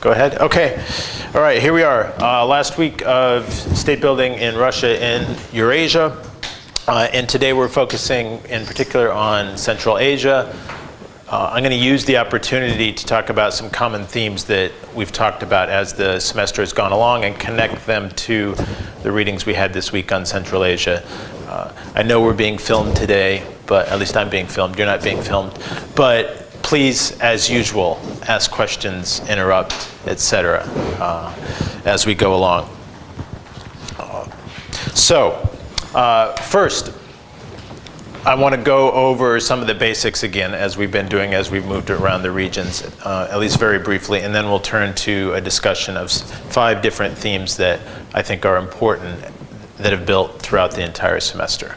Go ahead. Okay. All right, here we are. Last week of state building in Russia and Eurasia. And today we're focusing in particular on Central Asia. I'm going to use the opportunity to talk about some common themes that we've talked about as the semester has gone along and connect them to the readings we had this week on Central Asia. I know we're being filmed today, but at least I'm being filmed. You're not being filmed. But please, as usual, ask questions, interrupt, etc. As we go along. First, I want to go over some of the basics again, as we've been doing as we've moved around the regions, at least very briefly, and then we'll turn to a discussion of 5 different themes that I think are important that have built throughout the entire semester.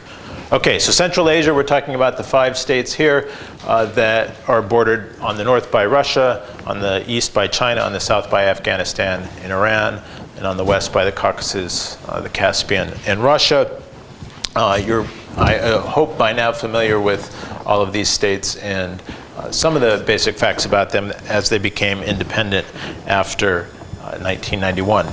Okay, so Central Asia, we're talking about the 5 states here that are bordered on the north by Russia, on the east by China, on the south by Afghanistan and Iran, and on the west by the Caucasus, the Caspian, and Russia. You're, I hope, by now familiar with all of these states and some of the basic facts about them as they became independent after 1991.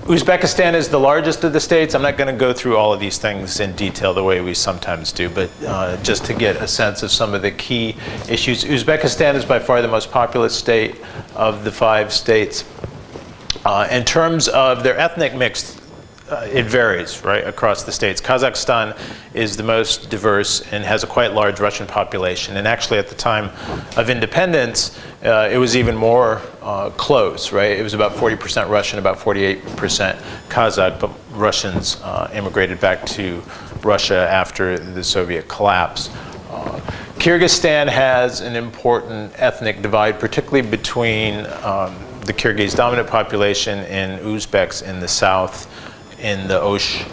Uzbekistan is the largest of the states. I'm not going to go through all of these things in detail the way we sometimes do, but just to get a sense of some of the key issues. Uzbekistan is by far the most populous state of the 5 states. In terms of their ethnic mix, it varies, right, across the states. Kazakhstan is the most diverse and has a quite large Russian population. And actually, at the time of independence, it was even more close, right? It was about 40% Russian, about 48% Kazakh, but Russians immigrated back to Russia after the Soviet collapse. Kyrgyzstan has an important ethnic divide, particularly between the Kyrgyz dominant population and Uzbeks in the south, in the Osh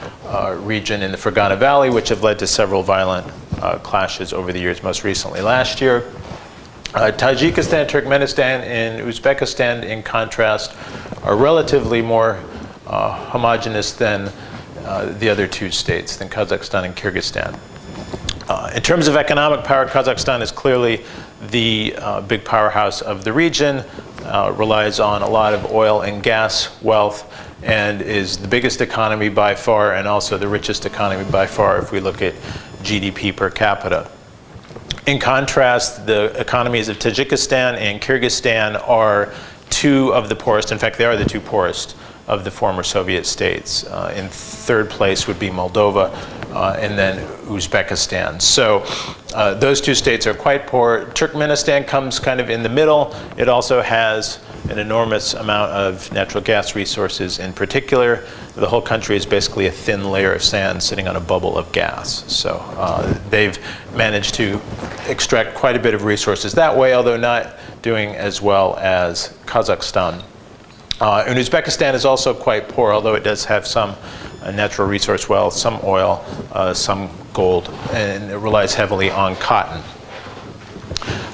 region in the Fergana Valley, which have led to several violent clashes over the years, most recently last year. Tajikistan, Turkmenistan, and Uzbekistan, in contrast, are relatively more homogeneous than the other 2 states, than Kazakhstan and Kyrgyzstan. In terms of economic power, Kazakhstan is clearly the big powerhouse of the region, relies on a lot of oil and gas wealth, and is the biggest economy by far and also the richest economy by far if we look at GDP per capita. In contrast, the economies of Tajikistan and Kyrgyzstan are 2 of the poorest. In fact, they are the 2 poorest of the former Soviet states. In 3rd place would be Moldova, and then Uzbekistan. So those 2 states are quite poor. Turkmenistan comes kind of in the middle. It also has an enormous amount of natural gas resources in particular. The whole country is basically a thin layer of sand sitting on a bubble of gas. So they've managed to extract quite a bit of resources that way, although not doing as well as Kazakhstan. And Uzbekistan is also quite poor, although it does have some natural resource wealth, some oil, some gold, and it relies heavily on cotton.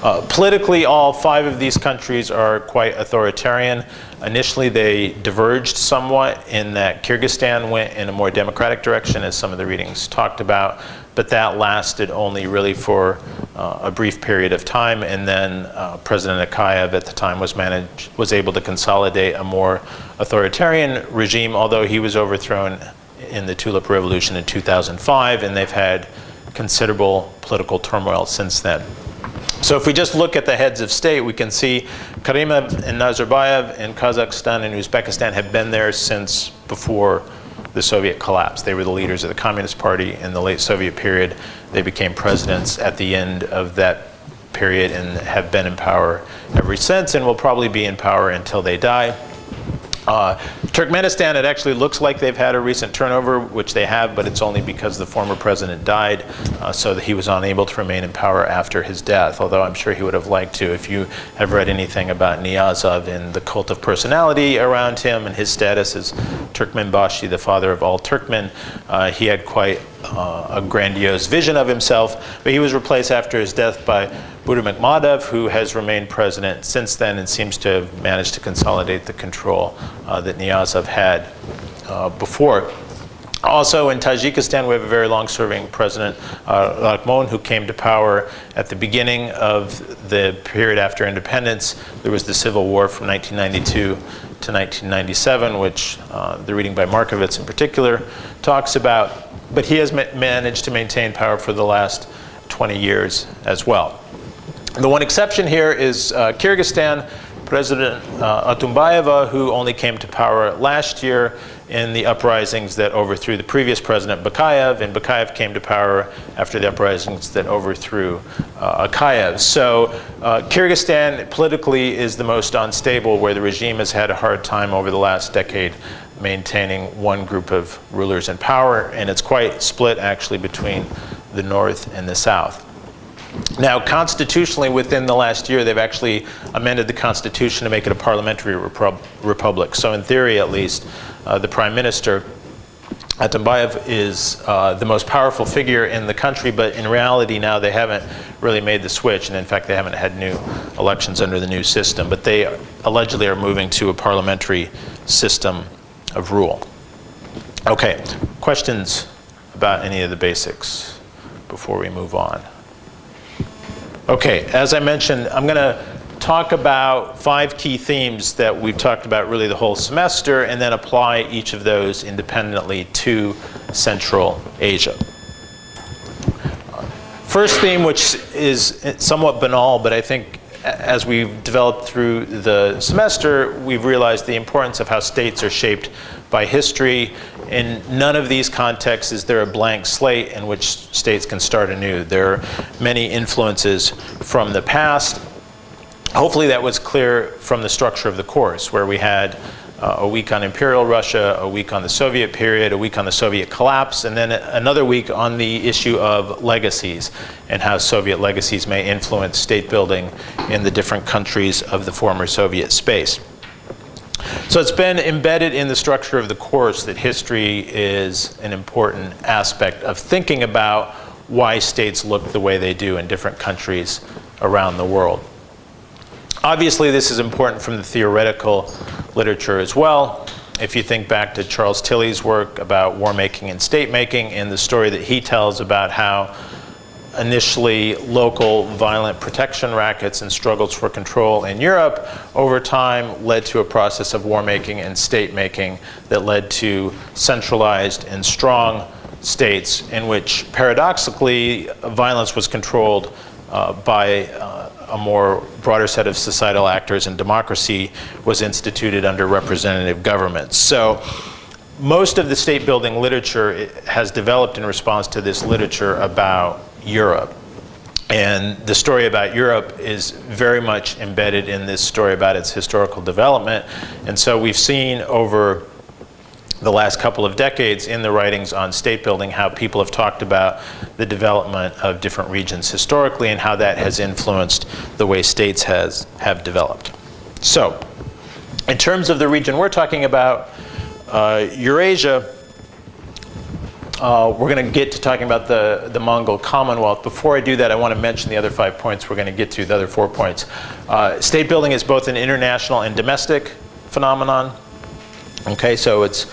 Politically, all 5 of these countries are quite authoritarian. Initially, they diverged somewhat in that Kyrgyzstan went in a more democratic direction, as some of the readings talked about, but that lasted only really for a brief period of time, and then President Akayev at the time was able to consolidate a more authoritarian regime, although he was overthrown in the Tulip Revolution in 2005, and they've had considerable political turmoil since then. So if we just look at the heads of state, we can see Karimov and Nazarbayev in Kazakhstan and Uzbekistan have been there since before the Soviet collapse. They were the leaders of the Communist Party in the late Soviet period. They became presidents at the end of that period and have been in power ever since, and will probably be in power until they die. Turkmenistan, it actually looks like they've had a recent turnover, which they have, but it's only because the former president died, so that he was unable to remain in power after his death, although I'm sure he would have liked to. If you have read anything about Niyazov and the cult of personality around him and his status as Turkmenbashi, the father of all Turkmen, he had quite a grandiose vision of himself, but he was replaced after his death by Burakmadov, who has remained president since then and seems to have managed to consolidate the control that Niyazov had before. Also in Tajikistan, we have a very long-serving president, Rakhmon, who came to power at the beginning of the period after independence. There was the civil war from 1992 to 1997, which the reading by Markovits in particular talks about. But he has managed to maintain power for the last 20 years as well. The one exception here is Kyrgyzstan. President Atumbayeva, who only came to power last year in the uprisings that overthrew the previous president, Bakayev, and Bakayev came to power after the uprisings that overthrew Akayev. So Kyrgyzstan politically is the most unstable, where the regime has had a hard time over the last decade maintaining one group of rulers in power, and it's quite split actually between the north and the south. Now, constitutionally, within the last year, they've actually amended the constitution to make it a parliamentary republic. So in theory, at least, the prime minister, Atambayev, is the most powerful figure in the country, but in reality now they haven't really made the switch, and in fact they haven't had new elections under the new system, but they allegedly are moving to a parliamentary system of rule. Okay, questions about any of the basics before we move on? Okay, as I mentioned, I'm going to talk about 5 key themes that we've talked about really the whole semester, and then apply each of those independently to Central Asia. First theme, which is somewhat banal, but I think as we've developed through the semester, we've realized the importance of how states are shaped by history. In none of these contexts is there a blank slate in which states can start anew. There are many influences from the past. Hopefully that was clear from the structure of the course, where we had a week on Imperial Russia, a week on the Soviet period, a week on the Soviet collapse, and then another week on the issue of legacies and how Soviet legacies may influence state building in the different countries of the former Soviet space. So it's been embedded in the structure of the course that history is an important aspect of thinking about why states look the way they do in different countries around the world. Obviously, this is important from the theoretical literature as well. If you think back to Charles Tilley's work about war making and state making, and the story that he tells about how initially local violent protection rackets and struggles for control in Europe over time led to a process of war making and state making that led to centralized and strong states in which paradoxically violence was controlled by a more broader set of societal actors, and democracy was instituted under representative governments. So most of the state building literature has developed in response to this literature about Europe. And the story about Europe is very much embedded in this story about its historical development. And so we've seen over the last couple of decades in the writings on state building how people have talked about the development of different regions historically and how that has influenced the way states have developed. So in terms of the region we're talking about, Eurasia, we're going to get to talking about the Mongol Commonwealth. Before I do that, I want to mention the other 5 points we're going to get to, the other 4 points. State building is both an international and domestic phenomenon. Okay, so it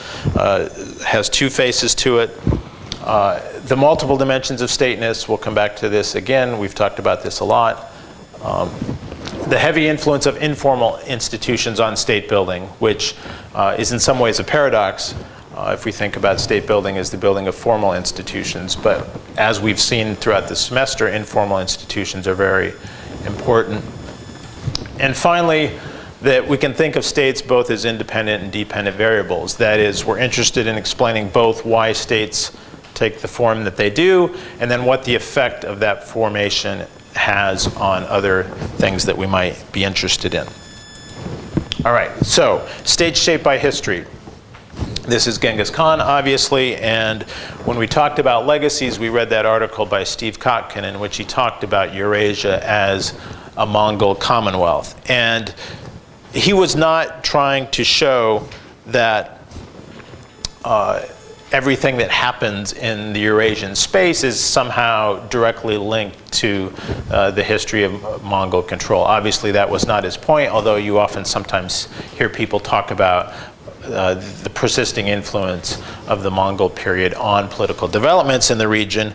has 2 faces to it. The multiple dimensions of stateness, we'll come back to this again. We've talked about this a lot. The heavy influence of informal institutions on state building, which is in some ways a paradox if we think about state building as the building of formal institutions. But as we've seen throughout the semester, informal institutions are very important. And finally, that we can think of states both as independent and dependent variables. That is, we're interested in explaining both why states take the form that they do, and then what the effect of that formation has on other things that we might be interested in. All right, so states shaped by history. This is Genghis Khan, obviously, and when we talked about legacies, we read that article by Steve Kotkin in which he talked about Eurasia as a Mongol Commonwealth. And he was not trying to show that everything that happens in the Eurasian space is somehow directly linked to the history of Mongol control. Obviously, that was not his point, although you often sometimes hear people talk about the persisting influence of the Mongol period on political developments in the region.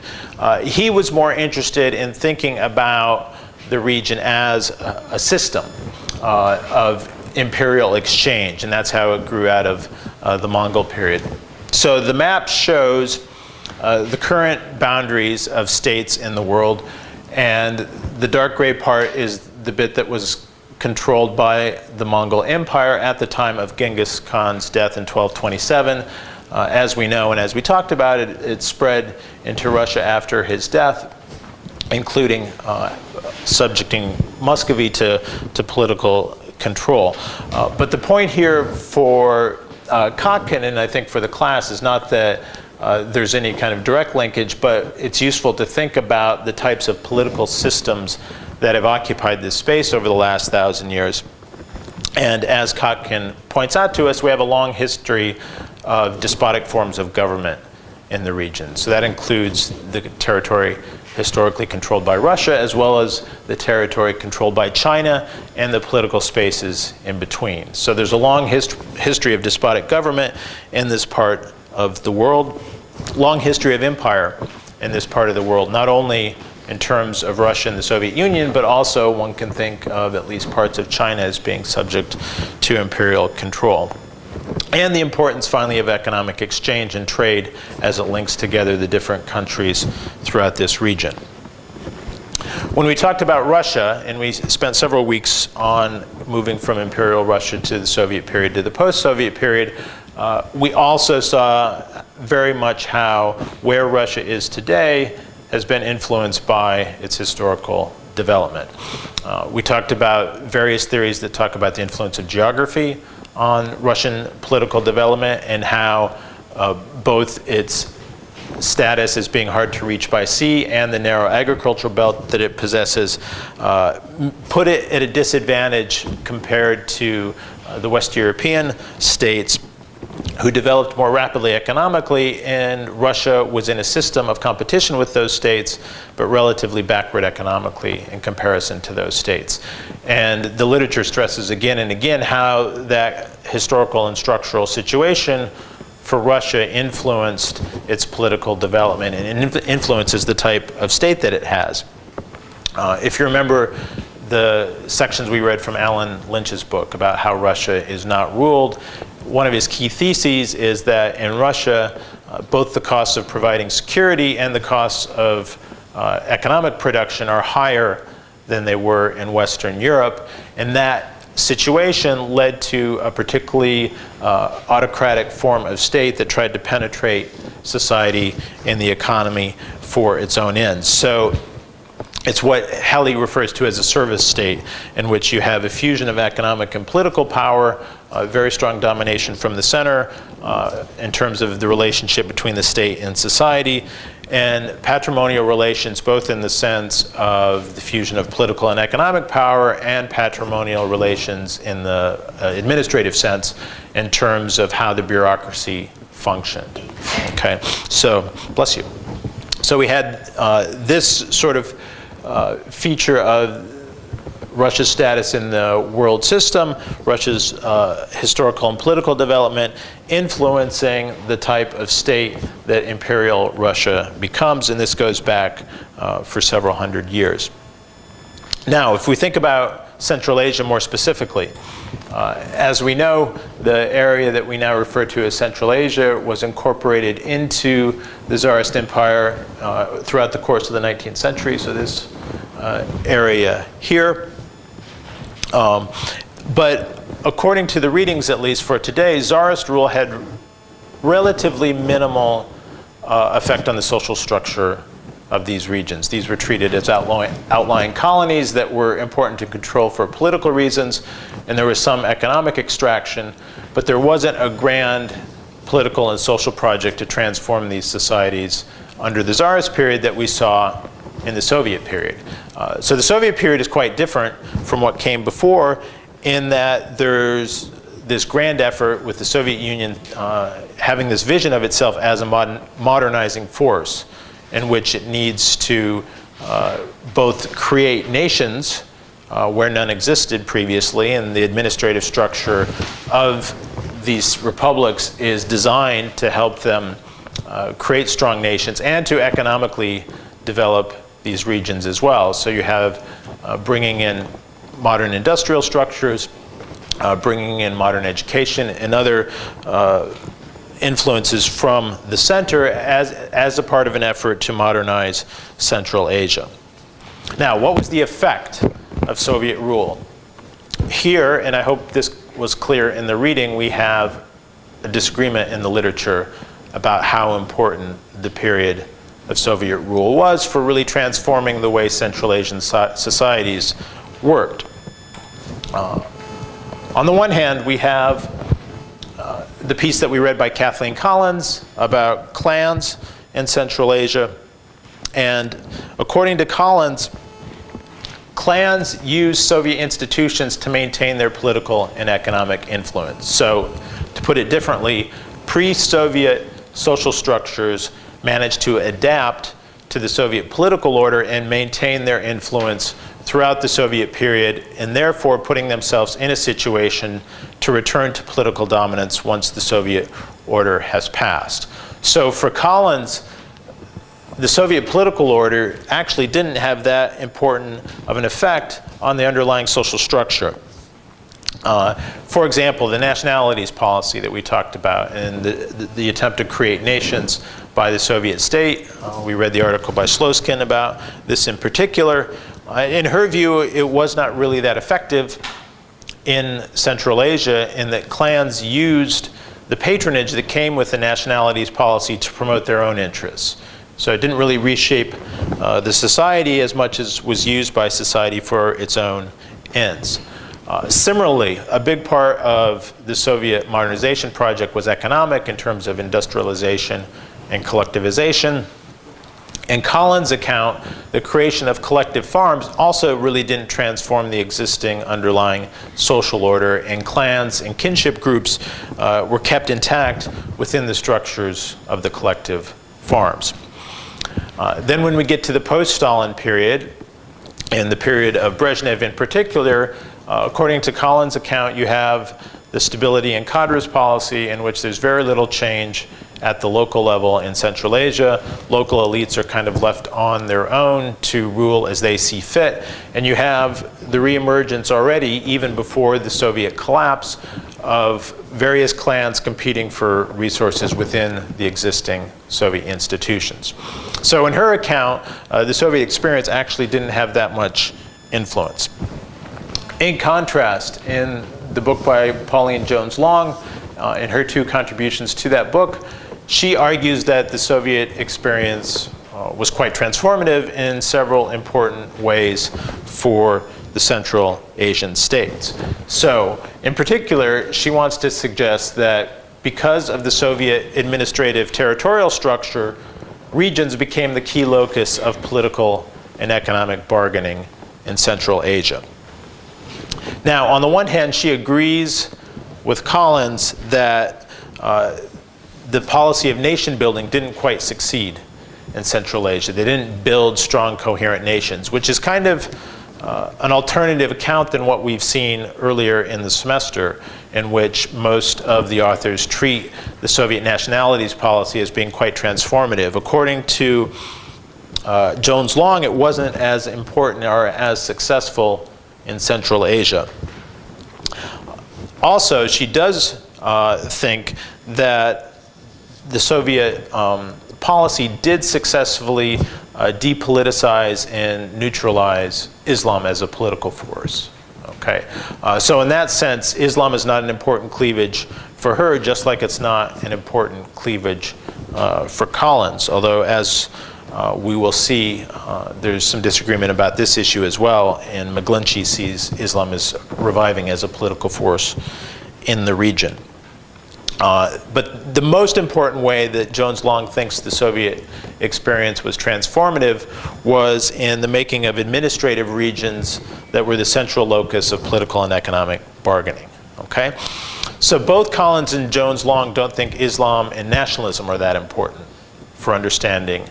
He was more interested in thinking about the region as a system of imperial exchange, and that's how it grew out of the Mongol period. So the map shows the current boundaries of states in the world, and the dark gray part is the bit that was controlled by the Mongol Empire at the time of Genghis Khan's death in 1227. As we know and as we talked about, it spread into Russia after his death, including subjecting Muscovy to political control. But the point here for Kotkin, and I think for the class, is not that there's any kind of direct linkage, but it's useful to think about the types of political systems that have occupied this space over the last 1,000 years. And as Kotkin points out to us, we have a long history of despotic forms of government in the region. So that includes the territory historically controlled by Russia, as well as the territory controlled by China and the political spaces in between. So there's a long history of despotic government in this part of the world, long history of empire in this part of the world, not only in terms of Russia and the Soviet Union, but also one can think of at least parts of China as being subject to imperial control. And the importance, finally, of economic exchange and trade as it links together the different countries throughout this region. When we talked about Russia, and we spent several weeks on moving from Imperial Russia to the Soviet period to the post-Soviet period, we also saw very much how where Russia is today has been influenced by its historical development. We talked about various theories that talk about the influence of geography on Russian political development, and how both its status as being hard to reach by sea and the narrow agricultural belt that it possesses put it at a disadvantage compared to the West European states, who developed more rapidly economically, and Russia was in a system of competition with those states, but relatively backward economically in comparison to those states. And the literature stresses again and again how that historical and structural situation for Russia influenced its political development and influences the type of state that it has. If you remember the sections we read from Alan Lynch's book about how Russia is not ruled, one of his key theses is that in Russia, both the costs of providing security and the costs of economic production are higher than they were in Western Europe. And that situation led to a particularly autocratic form of state that tried to penetrate society and the economy for its own ends. So it's what Halley refers to as a service state, in which you have a fusion of economic and political power, very strong domination from the center in terms of the relationship between the state and society, and patrimonial relations, both in the sense of the fusion of political and economic power, and patrimonial relations in the administrative sense in terms of how the bureaucracy functioned. Okay, so bless you. So we had this sort of feature of Russia's status in the world system, Russia's historical and political development influencing the type of state that Imperial Russia becomes, and this goes back for several hundred years. Now, if we think about Central Asia more specifically, as we know, the area that we now refer to as Central Asia was incorporated into the Tsarist Empire throughout the course of the 19th century, so this area here. But according to the readings, at least for today, Tsarist rule had relatively minimal effect on the social structure of these regions. These were treated as outlying colonies that were important to control for political reasons, and there was some economic extraction, but there wasn't a grand political and social project to transform these societies under the Tsarist period that we saw in the Soviet period. So the Soviet period is quite different from what came before, in that there's this grand effort with the Soviet Union having this vision of itself as a modernizing force, in which it needs to both create nations where none existed previously, and the administrative structure of these republics is designed to help them create strong nations and to economically develop these regions as well. So you have bringing in modern industrial structures, bringing in modern education and other influences from the center as a part of an effort to modernize Central Asia. Now, what was the effect of Soviet rule? Here, and I hope this was clear in the reading, we have a disagreement in the literature about how important the period of Soviet rule was for really transforming the way Central Asian societies worked. On the one hand, we have the piece that we read by Kathleen Collins about clans in Central Asia. And according to Collins, clans used Soviet institutions to maintain their political and economic influence. So, to put it differently, pre-Soviet social structures managed to adapt to the Soviet political order and maintain their influence throughout the Soviet period, and therefore putting themselves in a situation to return to political dominance once the Soviet order has passed. So for Collins, the Soviet political order actually didn't have that important of an effect on the underlying social structure. For example, the nationalities policy that we talked about and the attempt to create nations by the Soviet state. We read the article by Sloskin about this in particular. In her view, it was not really that effective in Central Asia in that clans used the patronage that came with the nationalities policy to promote their own interests. So it didn't really reshape the society as much as was used by society for its own ends. Similarly, a big part of the Soviet modernization project was economic in terms of industrialization and collectivization. In Collins' account, the creation of collective farms also really didn't transform the existing underlying social order, and clans and kinship groups were kept intact within the structures of the collective farms. Then when we get to the post-Stalin period, and the period of Brezhnev in particular, according to Collins' account, you have the stability and cadres policy in which there's very little change at the local level in Central Asia. Local elites are kind of left on their own to rule as they see fit. And you have the reemergence already, even before the Soviet collapse, of various clans competing for resources within the existing Soviet institutions. So in her account, the Soviet experience actually didn't have that much influence. In contrast, in the book by Pauline Jones-Long, in her two contributions to that book, she argues that the Soviet experience was quite transformative in several important ways for the Central Asian states. So, in particular, she wants to suggest that because of the Soviet administrative territorial structure, regions became the key locus of political and economic bargaining in Central Asia. Now, on the one hand, she agrees with Collins that the policy of nation building didn't quite succeed in Central Asia. They didn't build strong, coherent nations, which is kind of an alternative account than what we've seen earlier in the semester, in which most of the authors treat the Soviet nationalities policy as being quite transformative. According to Jones-Long, it wasn't as important or as successful in Central Asia. Also, she does think that the Soviet policy did successfully depoliticize and neutralize Islam as a political force. Okay, so in that sense, Islam is not an important cleavage for her, just like it's not an important cleavage for Collins. Although, as we will see, there's some disagreement about this issue as well, and McGlinchey sees Islam as reviving as a political force in the region. But the most important way that Jones-Long thinks the Soviet experience was transformative was in the making of administrative regions that were the central locus of political and economic bargaining. Okay? So both Collins and Jones-Long don't think Islam and nationalism are that important for understanding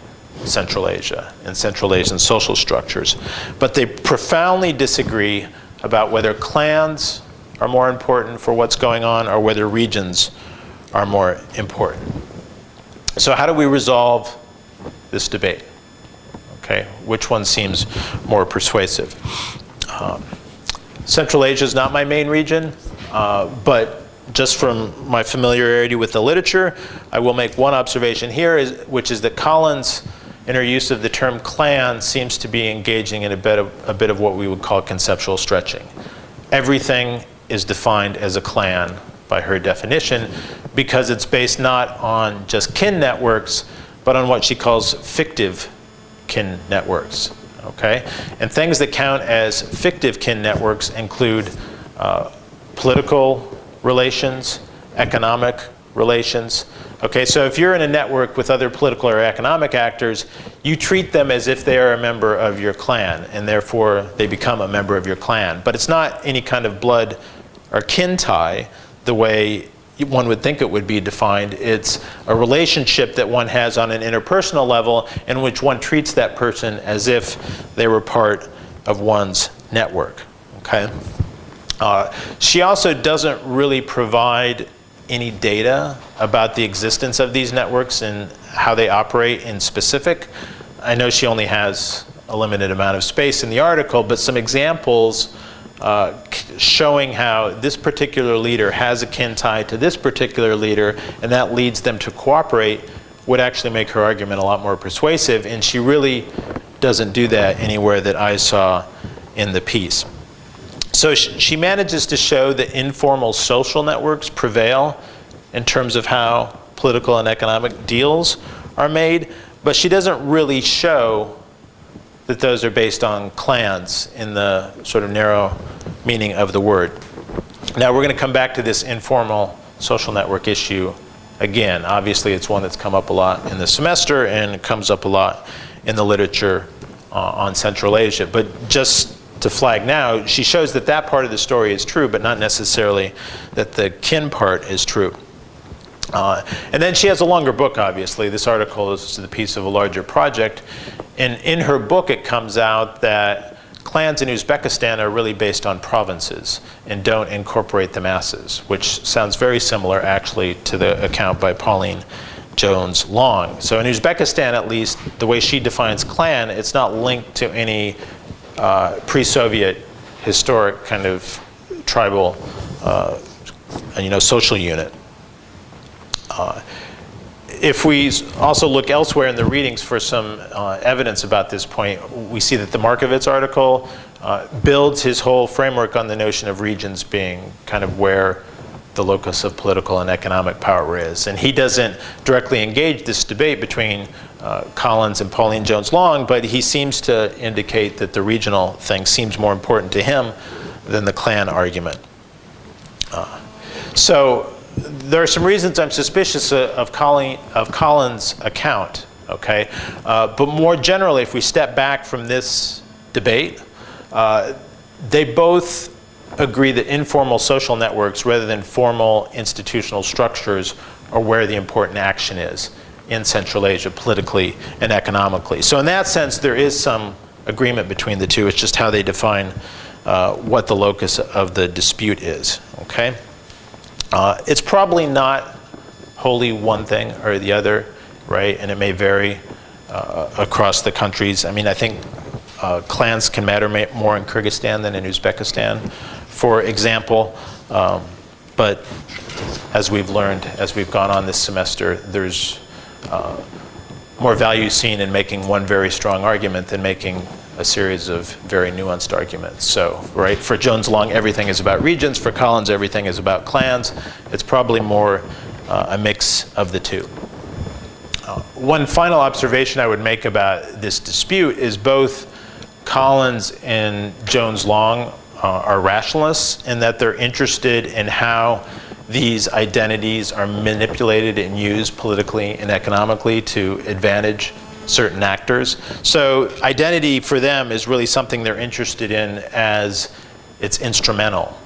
Central Asia and Central Asian social structures. But they profoundly disagree about whether clans are more important for what's going on, or whether regions are more important. So how do we resolve this debate? Okay, which one seems more persuasive? Central Asia is not my main region, but just from my familiarity with the literature, I will make one observation here, which is that Collins, in her use of the term clan, seems to be engaging in a bit of what we would call conceptual stretching. Everything is defined as a clan by her definition, because it's based not on just kin networks, but on what she calls fictive kin networks. Okay? And things that count as fictive kin networks include political relations, economic relations. Okay, so if you're in a network with other political or economic actors, you treat them as if they are a member of your clan, and therefore they become a member of your clan. But it's not any kind of blood or kin tie the way one would think it would be defined. It's a relationship that one has on an interpersonal level in which one treats that person as if they were part of one's network. Okay? She also doesn't really provide any data about the existence of these networks and how they operate in specific. I know she only has a limited amount of space in the article, but some examples showing how this particular leader has a kin tie to this particular leader, and that leads them to cooperate, would actually make her argument a lot more persuasive, and she really doesn't do that anywhere that I saw in the piece. So she manages to show that informal social networks prevail in terms of how political and economic deals are made, but she doesn't really show that those are based on clans in the sort of narrow meaning of the word. Now we're going to come back to this informal social network issue again. Obviously it's one that's come up a lot in the semester, and it comes up a lot in the literature on Central Asia. But just to flag now, she shows that that part of the story is true, but not necessarily that the kin part is true. And then she has a longer book, obviously. This article is the piece of a larger project. And in her book, it comes out that clans in Uzbekistan are really based on provinces and don't incorporate the masses, which sounds very similar, actually, to the account by Pauline Jones-Long. So in Uzbekistan, at least, the way she defines clan, it's not linked to any pre-Soviet historic kind of tribal, social unit. If we also look elsewhere in the readings for some evidence about this point, we see that the Markovits article builds his whole framework on the notion of regions being kind of where the locus of political and economic power is. And he doesn't directly engage this debate between Collins and Pauline Jones-Long, but he seems to indicate that the regional thing seems more important to him than the clan argument. So there are some reasons I'm suspicious of Collins' account, okay? But more generally, if we step back from this debate, they both agree that informal social networks, rather than formal institutional structures, are where the important action is in Central Asia, politically and economically. So in that sense, there is some agreement between the two. It's just how they define what the locus of the dispute is, okay? It's probably not wholly one thing or the other, right? And it may vary across the countries. I mean, I think clans can matter more in Kyrgyzstan than in Uzbekistan, for example. But as we've learned, as we've gone on this semester, there's more value seen in making one very strong argument than making a series of very nuanced arguments. So, right, for Jones-Long, everything is about regions. For Collins, everything is about clans. It's probably more a mix of the two. One final observation I would make about this dispute is both Collins and Jones-Long are rationalists in that they're interested in how these identities are manipulated and used politically and economically to advantage certain actors. So identity for them is really something they're interested in as it's instrumental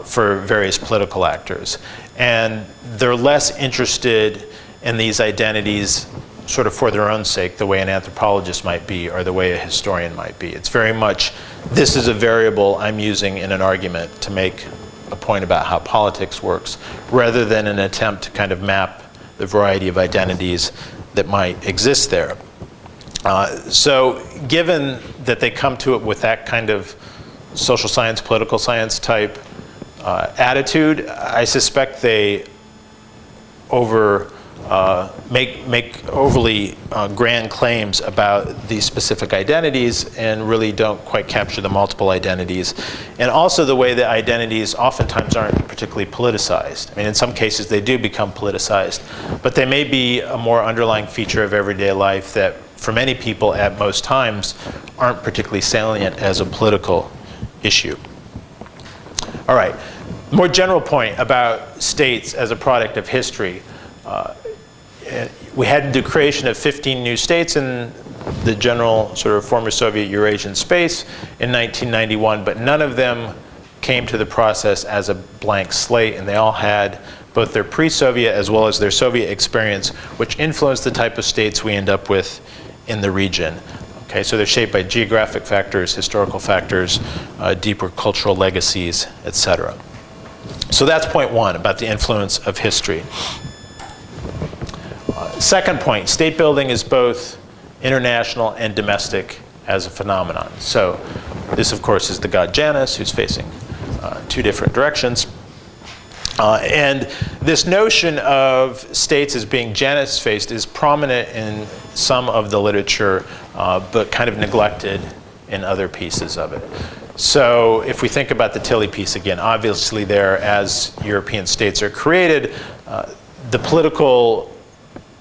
for various political actors. And they're less interested in these identities sort of for their own sake, the way an anthropologist might be or the way a historian might be. It's very much, this is a variable I'm using in an argument to make a point about how politics works, rather than an attempt to kind of map the variety of identities that might exist there. So given that they come to it with that kind of social science, political science type attitude, I suspect they make overly grand claims about these specific identities and really don't quite capture the multiple identities. And also the way that identities oftentimes aren't particularly politicized. I mean, in some cases they do become politicized, but they may be a more underlying feature of everyday life that for many people at most times aren't particularly salient as a political issue. All right, more general point about states as a product of history. We had the creation of 15 new states in the general sort of former Soviet Eurasian space in 1991, but none of them came to the process as a blank slate, and they all had both their pre-Soviet as well as their Soviet experience, which influenced the type of states we end up with in the region. Okay, so they're shaped by geographic factors, historical factors, deeper cultural legacies, etc. So that's point one about the influence of history. Second point, state building is both international and domestic as a phenomenon. So this, of course, is the god Janus, who's facing two different directions. And this notion of states as being Janus-faced is prominent in some of the literature, but kind of neglected in other pieces of it. So if we think about the Tilly piece again, obviously there, as European states are created, the political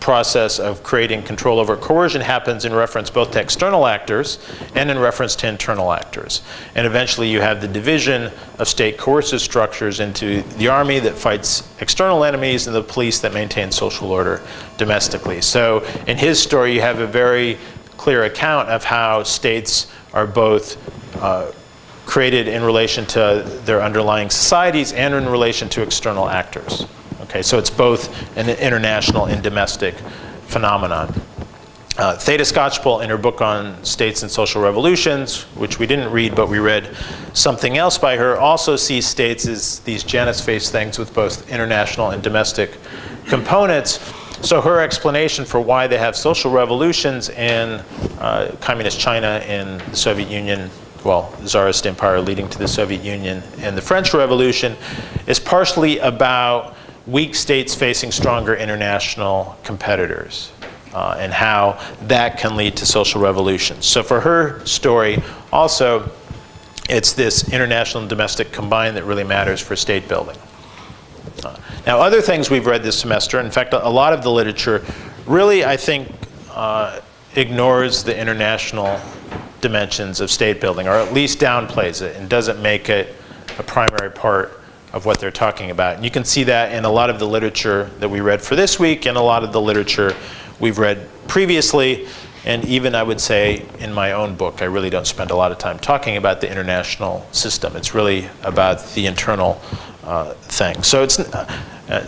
process of creating control over coercion happens in reference both to external actors and in reference to internal actors. And eventually you have the division of state coercive structures into the army that fights external enemies and the police that maintain social order domestically. So in his story you have a very clear account of how states are both created in relation to their underlying societies and in relation to external actors. Okay, so it's both an international and domestic phenomenon. Theda Skocpol, in her book on states and social revolutions, which we didn't read but we read something else by her, also sees states as these Janus-faced things with both international and domestic components. So her explanation for why they have social revolutions in communist China and the Soviet Union, well, Tsarist empire leading to the Soviet Union and the French Revolution, is partially about weak states facing stronger international competitors and how that can lead to social revolutions. So for her story, also, it's this international and domestic combined that really matters for state building. Now, other things we've read this semester, in fact, a lot of the literature really, I think, ignores the international dimensions of state building, or at least downplays it and doesn't make it a primary part of what they're talking about. And you can see that in a lot of the literature that we read for this week and a lot of the literature we've read previously, and even I would say in my own book, I really don't spend a lot of time talking about the international system. It's really about the internal thing. So it's,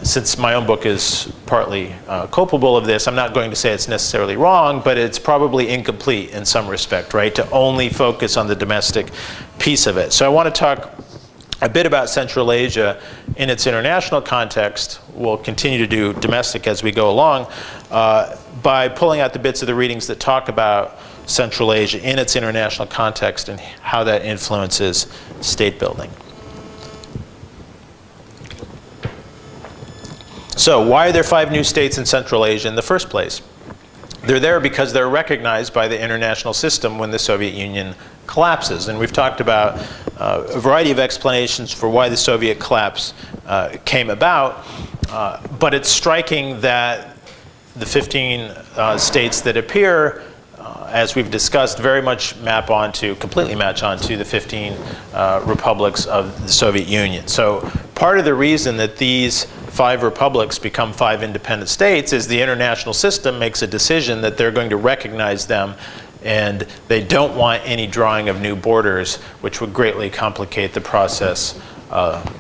since my own book is partly culpable of this, I'm not going to say it's necessarily wrong, but it's probably incomplete in some respect, right? To only focus on the domestic piece of it. So I want to talk a bit about Central Asia in its international context. We'll continue to do domestic as we go along by pulling out the bits of the readings that talk about Central Asia in its international context and how that influences state building. So why are there 5 new states in Central Asia in the first place? They're there because they're recognized by the international system when the Soviet Union collapses. And we've talked about a variety of explanations for why the Soviet collapse came about. But it's striking that the 15 states that appear, as we've discussed, very much completely match onto the 15 republics of the Soviet Union. So part of the reason that these 5 republics become 5 independent states is the international system makes a decision that they're going to recognize them, and they don't want any drawing of new borders, which would greatly complicate the process of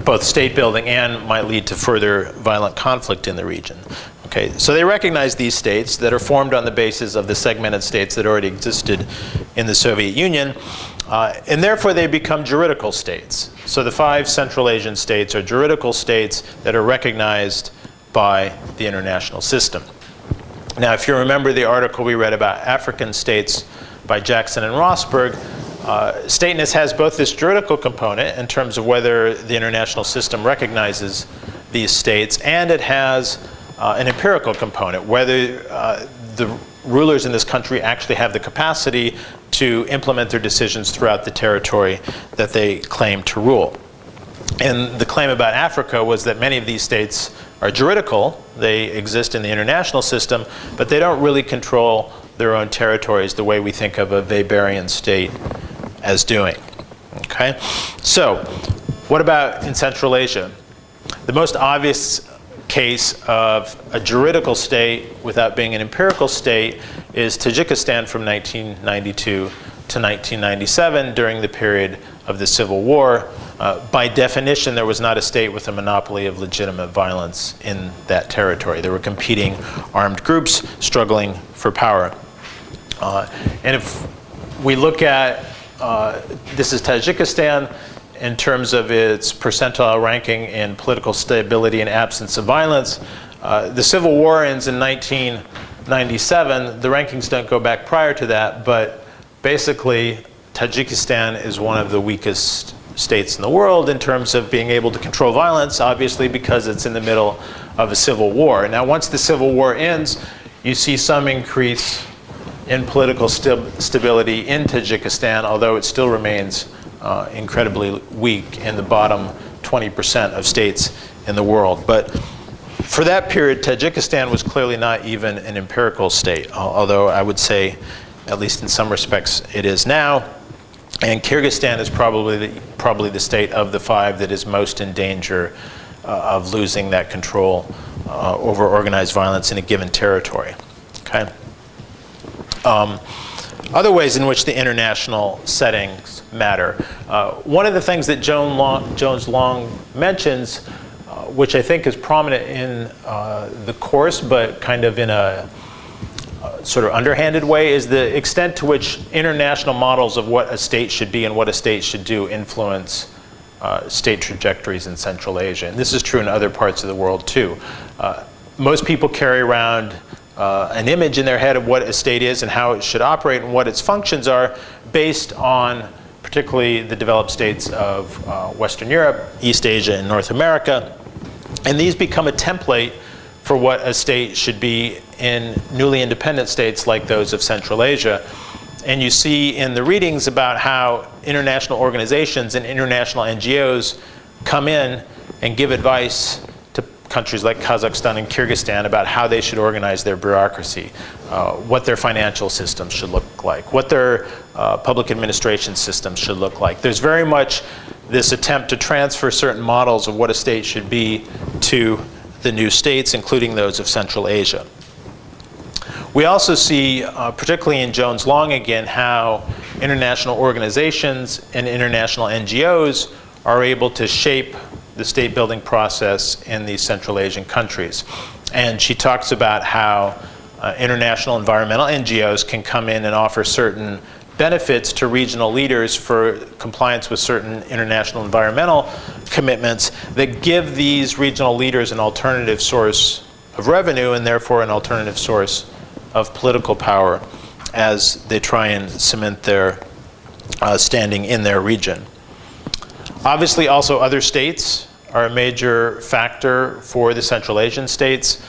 both state building and might lead to further violent conflict in the region. Okay, so they recognize these states that are formed on the basis of the segmented states that already existed in the Soviet Union. And therefore, they become juridical states. So the 5 Central Asian states are juridical states that are recognized by the international system. Now, if you remember the article we read about African states by Jackson and Rosberg, stateness has both this juridical component in terms of whether the international system recognizes these states, and it has an empirical component, whether the rulers in this country actually have the capacity to implement their decisions throughout the territory that they claim to rule. And the claim about Africa was that many of these states are juridical. They exist in the international system, but they don't really control their own territories the way we think of a Weberian state as doing. Okay? So, what about in Central Asia? The most obvious case of a juridical state without being an empirical state is Tajikistan from 1992 to 1997 during the period of the Civil War. By definition, there was not a state with a monopoly of legitimate violence in that territory. There were competing armed groups struggling for power. And if we look at, this is Tajikistan, in terms of its percentile ranking in political stability and absence of violence. The Civil War ends in 1997. The rankings don't go back prior to that, but basically Tajikistan is one of the weakest states in the world in terms of being able to control violence, obviously because it's in the middle of a civil war. Now, once the Civil War ends, you see some increase in political stability in Tajikistan, although it still remains incredibly weak in the bottom 20% of states in the world. But for that period, Tajikistan was clearly not even an empirical state, although I would say, at least in some respects, it is now. And Kyrgyzstan is probably the state of the 5 that is most in danger of losing that control over organized violence in a given territory. Okay. Other ways in which the international settings matter. One of the things that Jones Long mentions, which I think is prominent in the course, but kind of in a sort of underhanded way, is the extent to which international models of what a state should be and what a state should do influence state trajectories in Central Asia. And this is true in other parts of the world too. Most people carry around an image in their head of what a state is and how it should operate and what its functions are based on particularly the developed states of Western Europe, East Asia, and North America. And these become a template for what a state should be in newly independent states like those of Central Asia. And you see in the readings about how international organizations and international NGOs come in and give advice to countries like Kazakhstan and Kyrgyzstan about how they should organize their bureaucracy, what their financial systems should look like, what their public administration systems should look like. There's very much this attempt to transfer certain models of what a state should be to the new states, including those of Central Asia. We also see, particularly in Jones Long again, how international organizations and international NGOs are able to shape the state building process in these Central Asian countries. And she talks about how international environmental NGOs can come in and offer certain benefits to regional leaders for compliance with certain international environmental commitments that give these regional leaders an alternative source of revenue and therefore an alternative source of political power as they try and cement their standing in their region. Obviously, also other states are a major factor for the Central Asian states.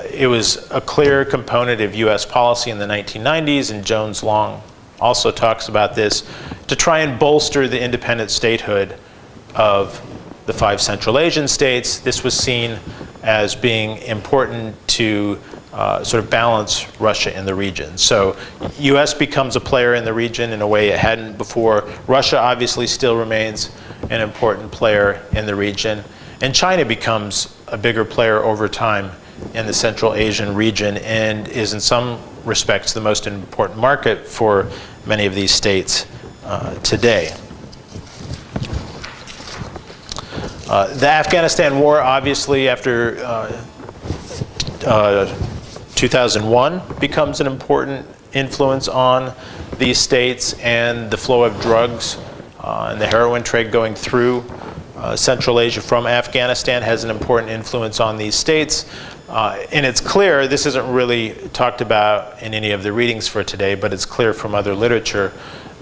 It was a clear component of US policy in the 1990s, and Jones Long also talks about this, to try and bolster the independent statehood of the 5 Central Asian states. This was seen as being important to sort of balance Russia in the region. So US becomes a player in the region in a way it hadn't before. Russia obviously still remains an important player in the region. And China becomes a bigger player over time in the Central Asian region and is in some respects the most important market for many of these states today. The Afghanistan war, obviously, after 2001, becomes an important influence on these states, and the flow of drugs and the heroin trade going through Central Asia from Afghanistan has an important influence on these states. And it's clear, this isn't really talked about in any of the readings for today, but it's clear from other literature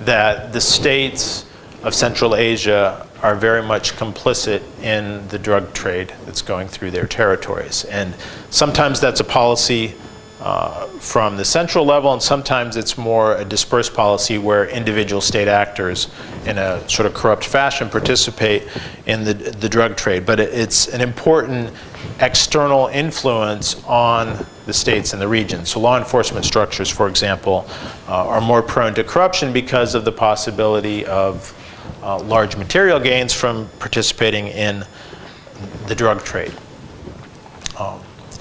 that the states of Central Asia are very much complicit in the drug trade that's going through their territories. And sometimes that's a policy from the central level, and sometimes it's more a dispersed policy where individual state actors in a sort of corrupt fashion participate in the drug trade. But it's an important external influence on the states and the region. So law enforcement structures, for example, are more prone to corruption because of the possibility of large material gains from participating in the drug trade.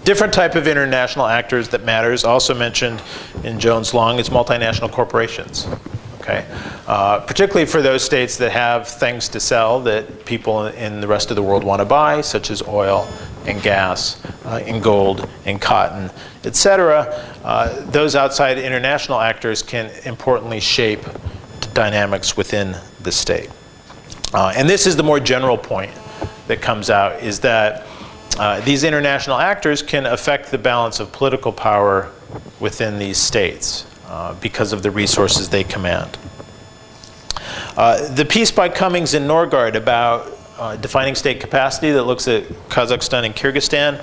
Different type of international actors that matters, also mentioned in Jones-Long, is multinational corporations. Okay? Particularly for those states that have things to sell that people in the rest of the world want to buy, such as oil and gas and gold and cotton, etc. Those outside international actors can importantly shape dynamics within the state. And this is the more general point that comes out, is that these international actors can affect the balance of political power within these states because of the resources they command. The piece by Cummings and Norgaard about defining state capacity that looks at Kazakhstan and Kyrgyzstan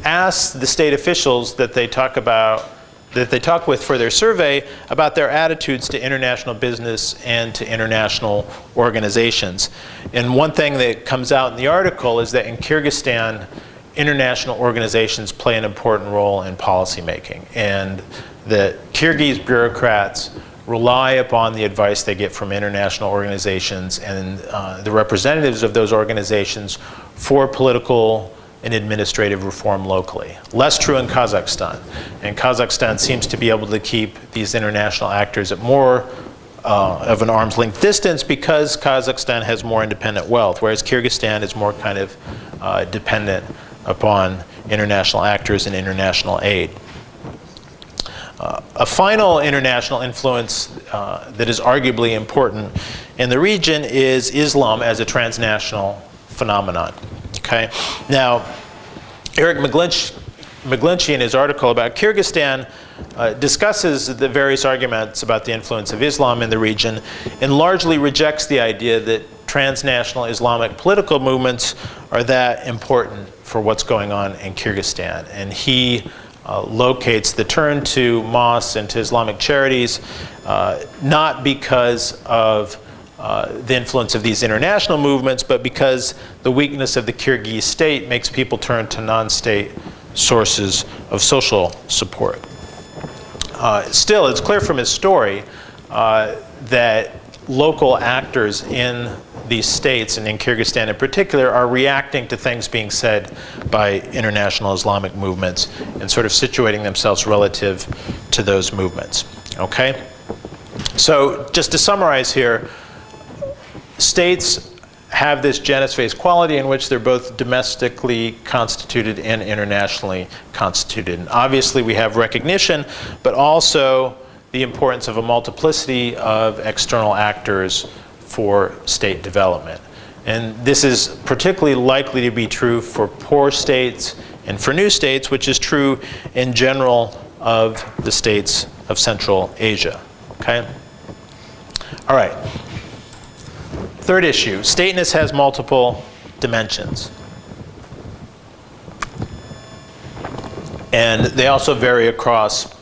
asks the state officials that they talk with for their survey about their attitudes to international business and to international organizations. And one thing that comes out in the article is that in Kyrgyzstan, international organizations play an important role in policy making, and that Kyrgyz bureaucrats rely upon the advice they get from international organizations and the representatives of those organizations for political and administrative reform locally. Less true in Kazakhstan. And Kazakhstan seems to be able to keep these international actors at more of an arm's length distance because Kazakhstan has more independent wealth, whereas Kyrgyzstan is more kind of dependent upon international actors and international aid. A final international influence that is arguably important in the region is Islam as a transnational phenomenon. Okay. Now, Eric McGlinchey in his article about Kyrgyzstan discusses the various arguments about the influence of Islam in the region and largely rejects the idea that transnational Islamic political movements are that important for what's going on in Kyrgyzstan. And he locates the turn to mosques and to Islamic charities not because of the influence of these international movements, but because the weakness of the Kyrgyz state makes people turn to non-state sources of social support. Still, it's clear from his story that local actors in these states, and in Kyrgyzstan in particular, are reacting to things being said by international Islamic movements and sort of situating themselves relative to those movements. Okay? So just to summarize here, states have this genus phase quality in which they're both domestically constituted and internationally constituted. And obviously we have recognition, but also the importance of a multiplicity of external actors for state development. And this is particularly likely to be true for poor states and for new states, which is true in general of the states of Central Asia. Okay? All right. Third issue, stateness has multiple dimensions. And they also vary across,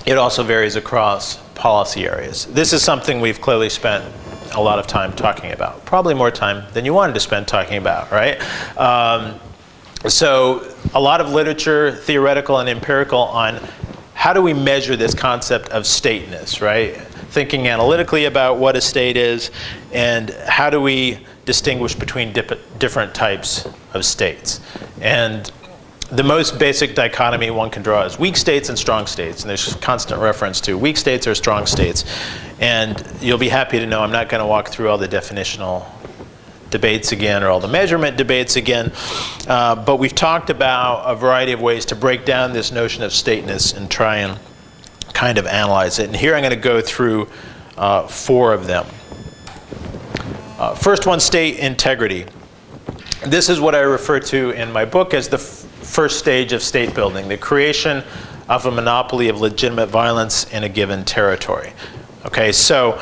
it also varies across policy areas. This is something we've clearly spent a lot of time talking about. Probably more time than you wanted to spend talking about, right? So a lot of literature, theoretical and empirical, on how do we measure this concept of stateness, right? Thinking analytically about what a state is, and how do we distinguish between different types of states. And the most basic dichotomy one can draw is weak states and strong states, and there's constant reference to weak states or strong states. And you'll be happy to know I'm not going to walk through all the definitional debates again or all the measurement debates again, but we've talked about a variety of ways to break down this notion of stateness and try and kind of analyze it. And here I'm going to go through 4 of them. First one, state integrity. This is what I refer to in my book as the first stage of state building, the creation of a monopoly of legitimate violence in a given territory. Okay, so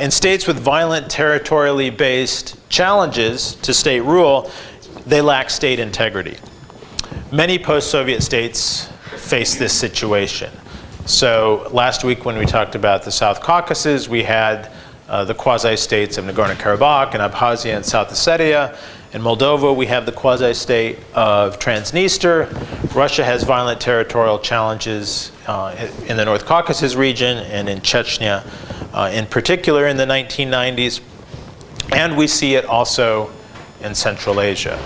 in states with violent, territorially based challenges to state rule, they lack state integrity. Many post-Soviet states face this situation. So last week when we talked about the South Caucasus, we had the quasi-states of Nagorno-Karabakh and Abkhazia and South Ossetia. In Moldova, we have the quasi-state of Transnistria. Russia has violent territorial challenges in the North Caucasus region and in Chechnya in particular in the 1990s. And we see it also in Central Asia,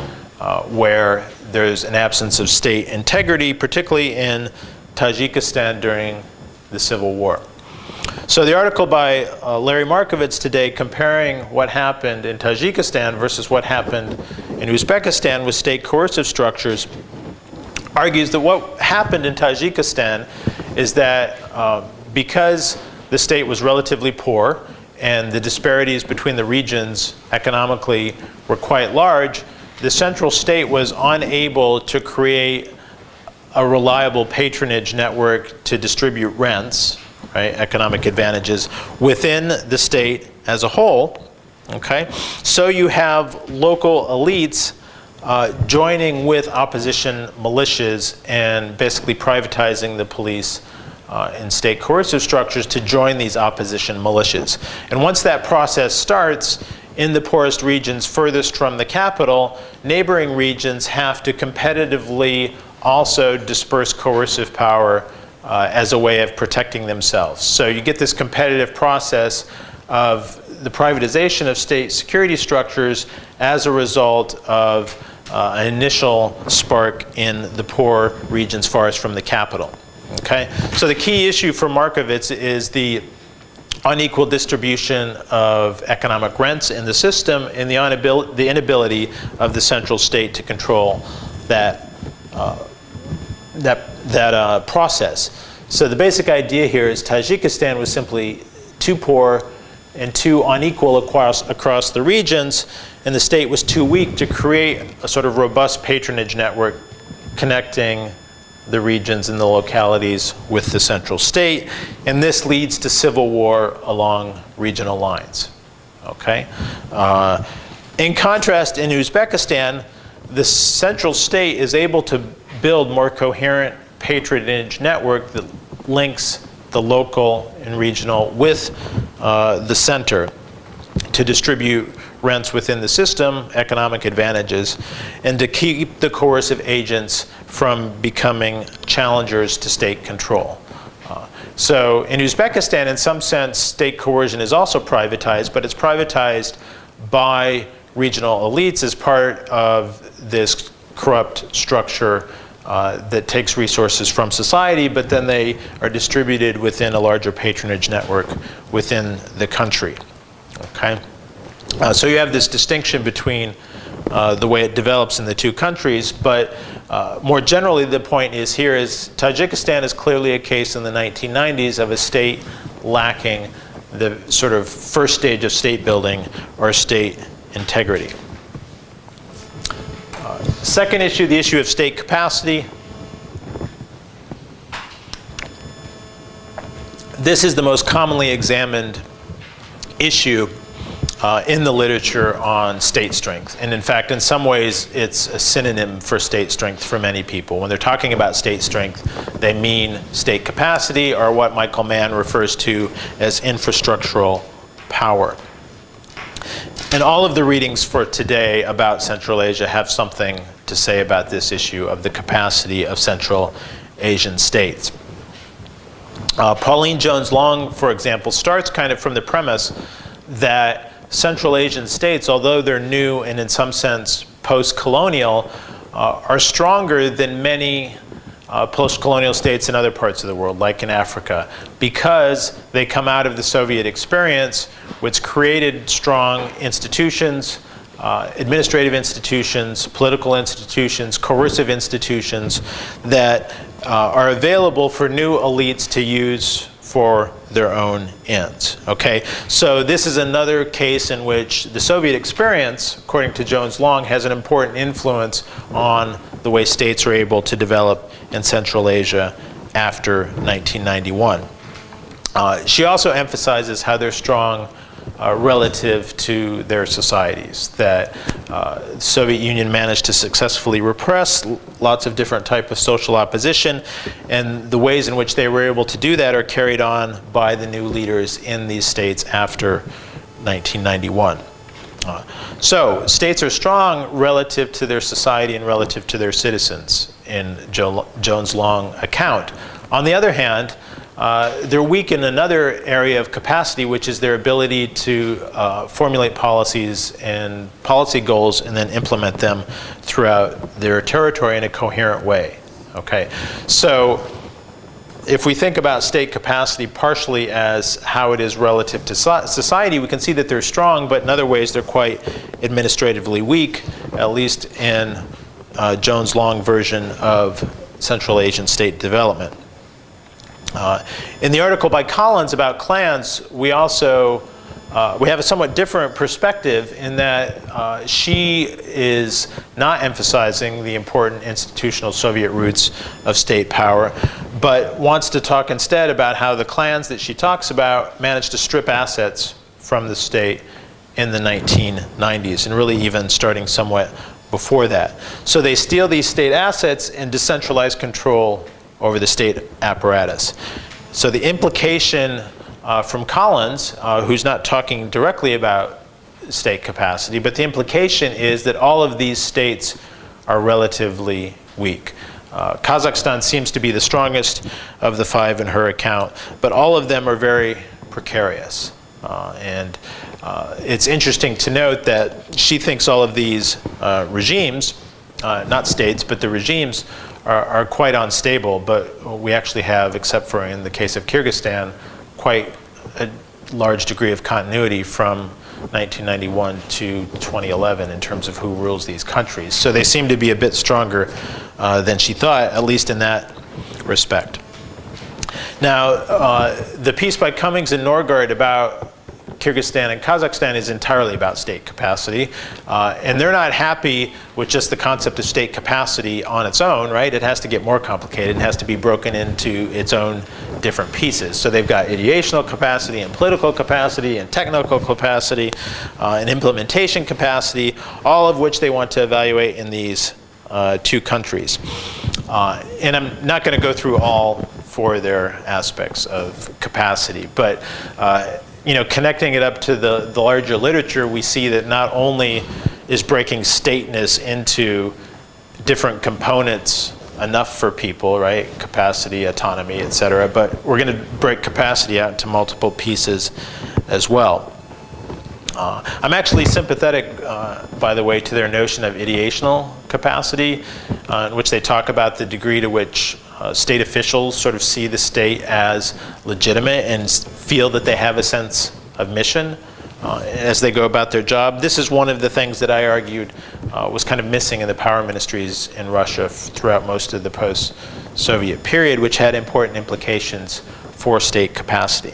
where there's an absence of state integrity, particularly in Tajikistan during the Civil War. So the article by Larry Markovits today comparing what happened in Tajikistan versus what happened in Uzbekistan with state coercive structures argues that what happened in Tajikistan is that because the state was relatively poor and the disparities between the regions economically were quite large, the central state was unable to create a reliable patronage network to distribute rents, right, economic advantages, within the state as a whole. Okay? So you have local elites joining with opposition militias and basically privatizing the police and state coercive structures to join these opposition militias. And once that process starts, in the poorest regions furthest from the capital, neighboring regions have to competitively also disperse coercive power as a way of protecting themselves. So you get this competitive process of the privatization of state security structures as a result of an initial spark in the poor regions farthest from the capital. Okay? So the key issue for Markovits is the unequal distribution of economic rents in the system and the inability of the central state to control that process. So the basic idea here is Tajikistan was simply too poor and too unequal across the regions, and the state was too weak to create a sort of robust patronage network connecting the regions and the localities with the central state, and this leads to civil war along regional lines. Okay? In contrast, in Uzbekistan, the central state is able to build more coherent patronage network that links the local and regional with the center to distribute rents within the system, economic advantages, and to keep the coercive agents from becoming challengers to state control. So in Uzbekistan, in some sense, state coercion is also privatized, but it's privatized by regional elites as part of this corrupt structure that takes resources from society, but then they are distributed within a larger patronage network within the country. Okay? So you have this distinction between the way it develops in the two countries, but more generally the point is here is Tajikistan is clearly a case in the 1990s of a state lacking the sort of first stage of state building or state integrity. Second issue, the issue of state capacity. This is the most commonly examined issue in the literature on state strength. And in fact, in some ways, it's a synonym for state strength for many people. When they're talking about state strength, they mean state capacity, or what Michael Mann refers to as infrastructural power. And all of the readings for today about Central Asia have something to say about this issue of the capacity of Central Asian states. Pauline Jones-Long, for example, starts kind of from the premise that Central Asian states, although they're new and in some sense post-colonial, are stronger than many post-colonial states in other parts of the world, like in Africa, because they come out of the Soviet experience, which created strong institutions, administrative institutions, political institutions, coercive institutions that are available for new elites to use for their own ends. Okay, so this is another case in which the Soviet experience, according to Jones-Long, has an important influence on the way states are able to develop in Central Asia after 1991. She also emphasizes how they're strong relative to their societies, that the Soviet Union managed to successfully repress lots of different types of social opposition, and the ways in which they were able to do that are carried on by the new leaders in these states after 1991. So states are strong relative to their society and relative to their citizens in Jones-Long account. On the other hand, they're weak in another area of capacity, which is their ability to formulate policies and policy goals and then implement them throughout their territory in a coherent way. Okay, so if we think about state capacity partially as how it is relative to society, we can see that they're strong, but in other ways they're quite administratively weak, at least in Jones-Long version of Central Asian state development. In the article by Collins about clans, we also we have a somewhat different perspective in that she is not emphasizing the important institutional Soviet roots of state power, but wants to talk instead about how the clans that she talks about managed to strip assets from the state in the 1990s, and really even starting somewhat before that. So they steal these state assets and decentralize control over the state apparatus. So the implication from Collins, who's not talking directly about state capacity, but the implication is that all of these states are relatively weak. Kazakhstan seems to be the strongest of the five in her account, but all of them are very precarious. And it's interesting to note that she thinks all of these regimes, not states, but the regimes, are quite unstable, but we actually have, except for in the case of Kyrgyzstan, quite a large degree of continuity from 1991 to 2011 in terms of who rules these countries. So they seem to be a bit stronger than she thought, at least in that respect. Now, the piece by Cummings and Norgard about Kyrgyzstan and Kazakhstan is entirely about state capacity, and they're not happy with just the concept of state capacity on its own, right? It has to get more complicated. It has to be broken into its own different pieces. So they've got ideational capacity and political capacity and technical capacity and implementation capacity, all of which they want to evaluate in these two countries. And I'm not going to go through all four of their aspects of capacity, but you know, connecting it up to the larger literature, we see that not only is breaking stateness into different components enough for people, right? Capacity, autonomy, et cetera, but we're going to break capacity out into multiple pieces as well. I'm actually sympathetic, by the way, to their notion of ideational capacity, in which they talk about the degree to which state officials sort of see the state as legitimate and feel that they have a sense of mission as they go about their job. This is one of the things that I argued was kind of missing in the power ministries in Russia throughout most of the post-Soviet period, which had important implications for state capacity.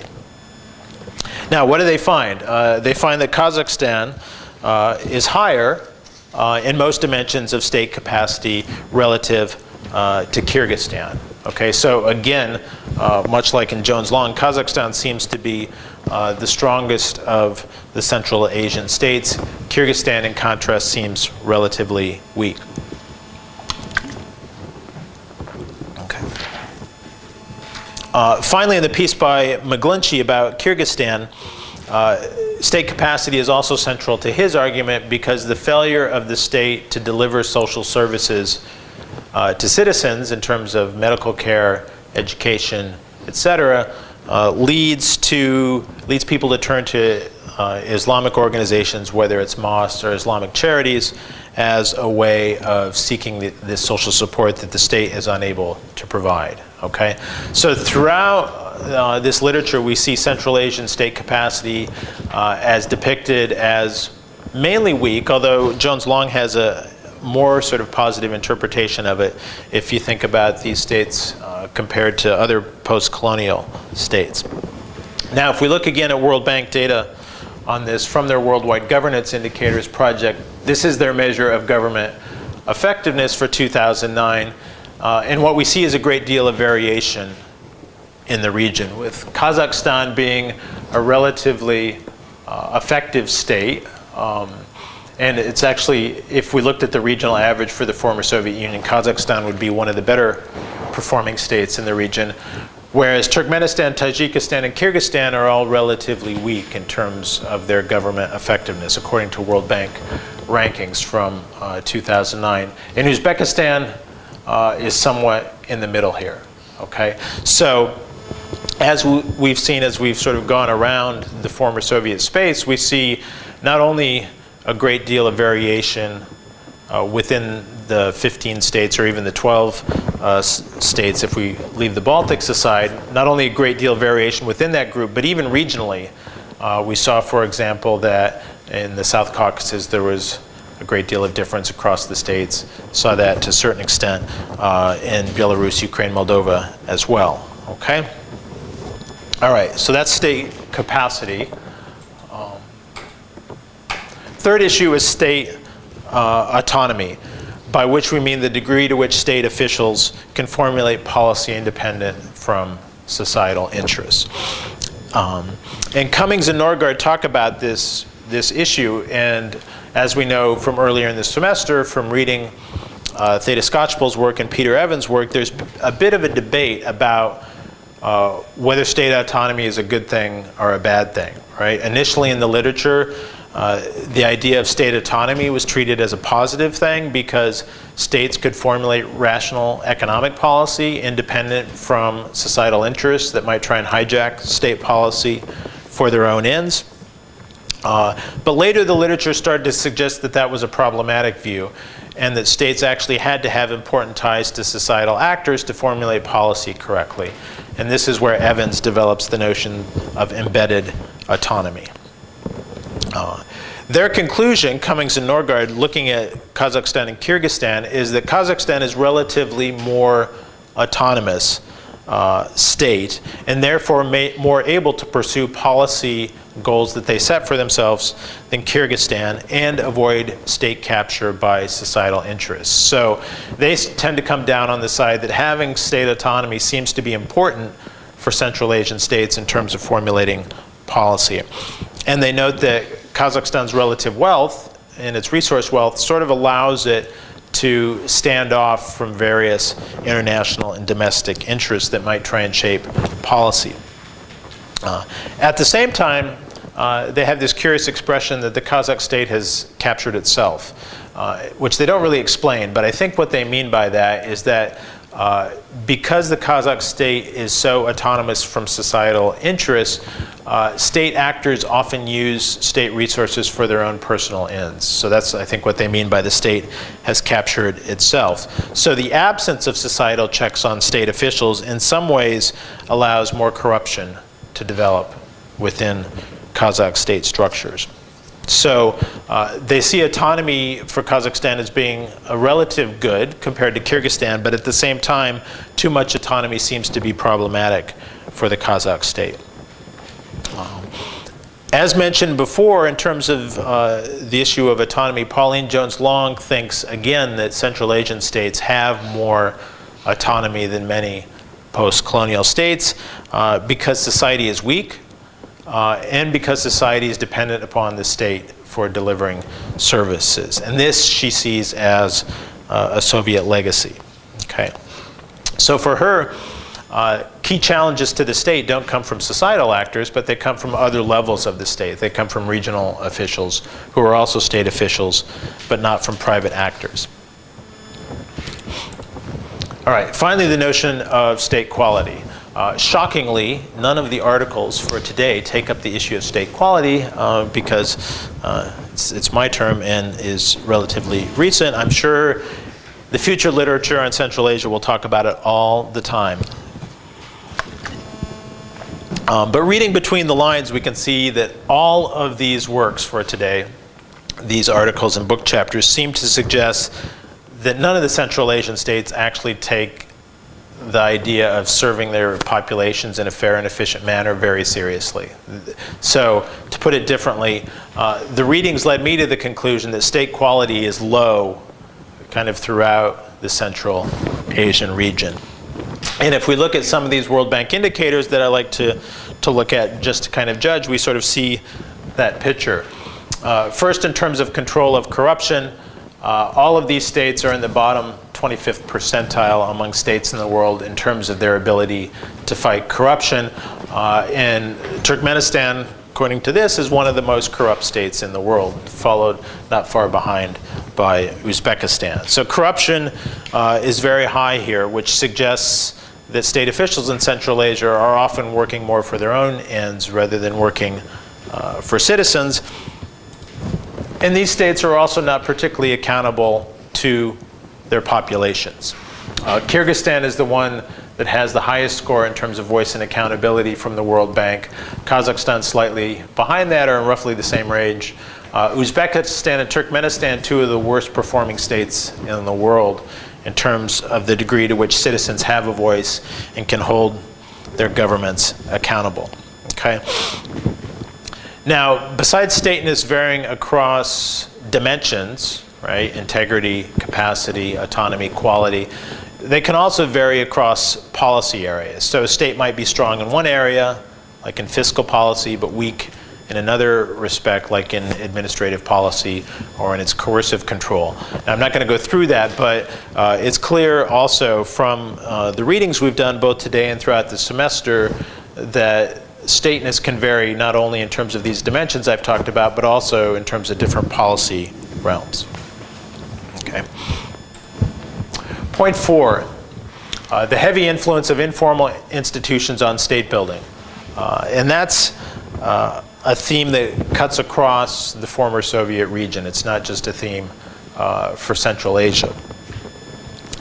Now, what do they find? They find that Kazakhstan is higher in most dimensions of state capacity relative to Kyrgyzstan. Okay, so again, much like in Jones-Long, Kazakhstan seems to be the strongest of the Central Asian states. Kyrgyzstan, in contrast, seems relatively weak. Okay. Finally, in the piece by McGlinchey about Kyrgyzstan, state capacity is also central to his argument because the failure of the state to deliver social services to citizens in terms of medical care, education, etc., leads people to turn to Islamic organizations, whether it's mosques or Islamic charities, as a way of seeking the social support that the state is unable to provide. Okay, so throughout this literature, we see Central Asian state capacity as depicted as mainly weak, although Jones-Long has a more sort of positive interpretation of it if you think about these states compared to other post-colonial states. Now, if we look again at World Bank data on this from their Worldwide Governance Indicators project, this is their measure of government effectiveness for 2009. And what we see is a great deal of variation in the region, with Kazakhstan being a relatively effective state. And it's actually, if we looked at the regional average for the former Soviet Union, Kazakhstan would be one of the better performing states in the region, whereas Turkmenistan, Tajikistan, and Kyrgyzstan are all relatively weak in terms of their government effectiveness, according to World Bank rankings from 2009. And Uzbekistan is somewhat in the middle here, okay? So as we've seen, as we've sort of gone around the former Soviet space, we see not only a great deal of variation within the 15 states, or even the 12 states, if we leave the Baltics aside, not only a great deal of variation within that group, but even regionally. We saw, for example, that in the South Caucasus there was a great deal of difference across the states. Saw that to a certain extent in Belarus, Ukraine, Moldova as well, okay? All right, so that's state capacity. Third issue is state autonomy, by which we mean the degree to which state officials can formulate policy independent from societal interests. And Cummings and Norgaard talk about this issue, and as we know from earlier in the semester, from reading Theda Skocpol's work and Peter Evans' work, there's a bit of a debate about whether state autonomy is a good thing or a bad thing, right? Initially in the literature, the idea of state autonomy was treated as a positive thing because states could formulate rational economic policy independent from societal interests that might try and hijack state policy for their own ends. But later the literature started to suggest that that was a problematic view, and that states actually had to have important ties to societal actors to formulate policy correctly. And this is where Evans develops the notion of embedded autonomy. Their conclusion, Cummings and Norgaard, looking at Kazakhstan and Kyrgyzstan, is that Kazakhstan is relatively more autonomous state, and therefore more able to pursue policy goals that they set for themselves than Kyrgyzstan, and avoid state capture by societal interests. So they tend to come down on the side that having state autonomy seems to be important for Central Asian states in terms of formulating policy. And they note that Kazakhstan's relative wealth and its resource wealth sort of allows it to stand off from various international and domestic interests that might try and shape policy. At the same time, they have this curious expression that the Kazakh state has captured itself, which they don't really explain, but I think what they mean by that is that because the Kazakh state is so autonomous from societal interests, state actors often use state resources for their own personal ends. So that's, I think, what they mean by the state has captured itself. So the absence of societal checks on state officials in some ways allows more corruption to develop within Kazakh state structures. So they see autonomy for Kazakhstan as being a relative good compared to Kyrgyzstan, but at the same time, too much autonomy seems to be problematic for the Kazakh state. As mentioned before, in terms of the issue of autonomy, Pauline Jones-Long thinks, again, that Central Asian states have more autonomy than many post-colonial states because society is weak, and because society is dependent upon the state for delivering services. And this she sees as a Soviet legacy. Okay. So for her, key challenges to the state don't come from societal actors, but they come from other levels of the state. They come from regional officials who are also state officials, but not from private actors. All right, finally, the notion of state quality. Shockingly, none of the articles for today take up the issue of state quality because it's my term and is relatively recent. I'm sure the future literature on Central Asia will talk about it all the time. But reading between the lines, we can see that all of these works for today, these articles and book chapters, seem to suggest that none of the Central Asian states actually take the idea of serving their populations in a fair and efficient manner very seriously. So, to put it differently, the readings led me to the conclusion that state quality is low kind of throughout the Central Asian region. And if we look at some of these World Bank indicators that I like to look at just to kind of judge, we sort of see that picture. First, in terms of control of corruption, all of these states are in the bottom 25th percentile among states in the world in terms of their ability to fight corruption. And Turkmenistan, according to this, is one of the most corrupt states in the world, followed not far behind by Uzbekistan. So corruption is very high here, which suggests that state officials in Central Asia are often working more for their own ends rather than working for citizens. And these states are also not particularly accountable to their populations. Kyrgyzstan is the one that has the highest score in terms of voice and accountability from the World Bank. Kazakhstan slightly behind that, or in roughly the same range. Uzbekistan and Turkmenistan, two of the worst performing states in the world in terms of the degree to which citizens have a voice and can hold their governments accountable. Okay. Now, besides stateness varying across dimensions, right, integrity, capacity, autonomy, quality, they can also vary across policy areas. So a state might be strong in one area, like in fiscal policy, but weak in another respect, like in administrative policy or in its coercive control. Now, I'm not going to go through that, but it's clear also from the readings we've done both today and throughout the semester that stateness can vary not only in terms of these dimensions I've talked about, but also in terms of different policy realms. Okay. Point 4, the heavy influence of informal institutions on state building. And that's a theme that cuts across the former Soviet region. It's not just a theme for Central Asia.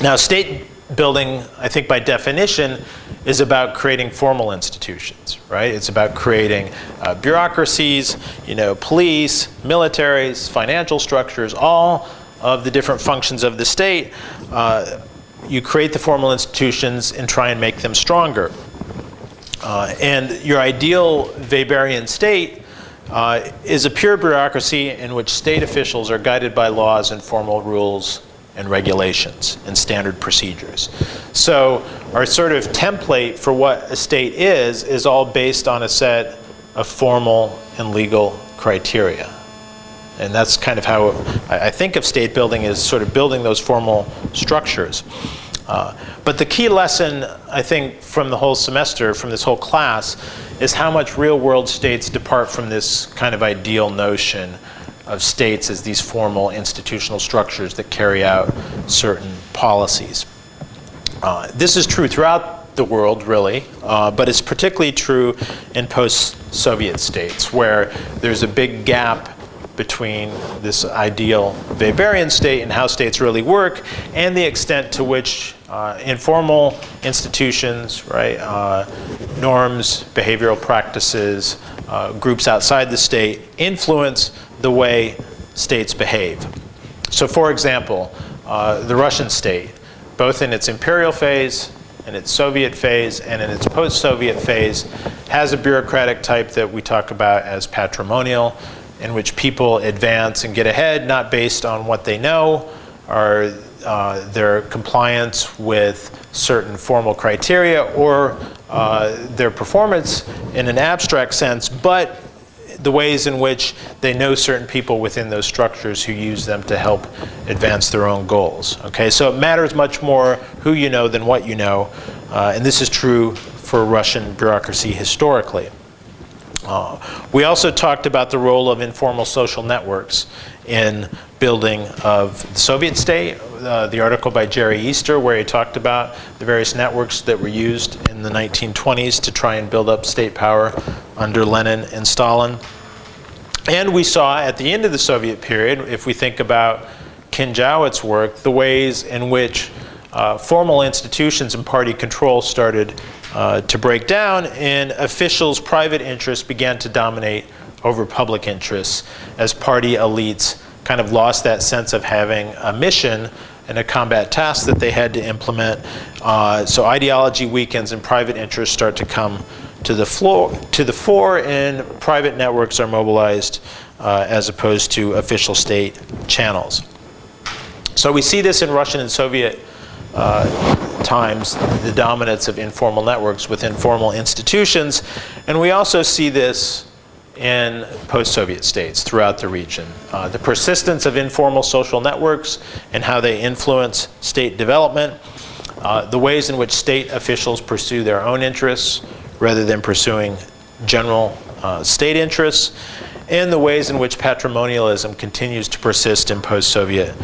Now, state building, I think by definition, is about creating formal institutions, right? It's about creating bureaucracies, police, militaries, financial structures, all of the different functions of the state. You create the formal institutions and try and make them stronger. And your ideal Weberian state is a pure bureaucracy in which state officials are guided by laws and formal rules and regulations and standard procedures. So our sort of template for what a state is all based on a set of formal and legal criteria. And that's kind of how I think of state building, as sort of building those formal structures. But the key lesson, I think, from the whole semester, from this whole class, is how much real-world states depart from this kind of ideal notion of states as these formal institutional structures that carry out certain policies. This is true throughout the world, really, but it's particularly true in post-Soviet states, where there's a big gap between this ideal Weberian state and how states really work, and the extent to which informal institutions, right, norms, behavioral practices, groups outside the state influence the way states behave. So, for example, the Russian state, both in its imperial phase, in its Soviet phase, and in its post-Soviet phase, has a bureaucratic type that we talk about as patrimonial, in which people advance and get ahead not based on what they know or their compliance with certain formal criteria or their performance in an abstract sense, but the ways in which they know certain people within those structures who use them to help advance their own goals. Okay, so it matters much more who you know than what you know, and this is true for Russian bureaucracy historically. We also talked about the role of informal social networks in building of the Soviet state, the article by Jerry Easter, where he talked about the various networks that were used in the 1920s to try and build up state power under Lenin and Stalin. And we saw at the end of the Soviet period, if we think about Kinjaowitz's work, the ways in which formal institutions and party control started to break down, and officials' private interests began to dominate over public interests as party elites kind of lost that sense of having a mission and a combat task that they had to implement. So ideology weakens and private interests start to come to the fore, and private networks are mobilized as opposed to official state channels. So we see this in Russian and Soviet times, the dominance of informal networks with informal institutions, and we also see this in post-Soviet states throughout the region. The persistence of informal social networks and how they influence state development, the ways in which state officials pursue their own interests rather than pursuing general state interests, and the ways in which patrimonialism continues to persist in post-Soviet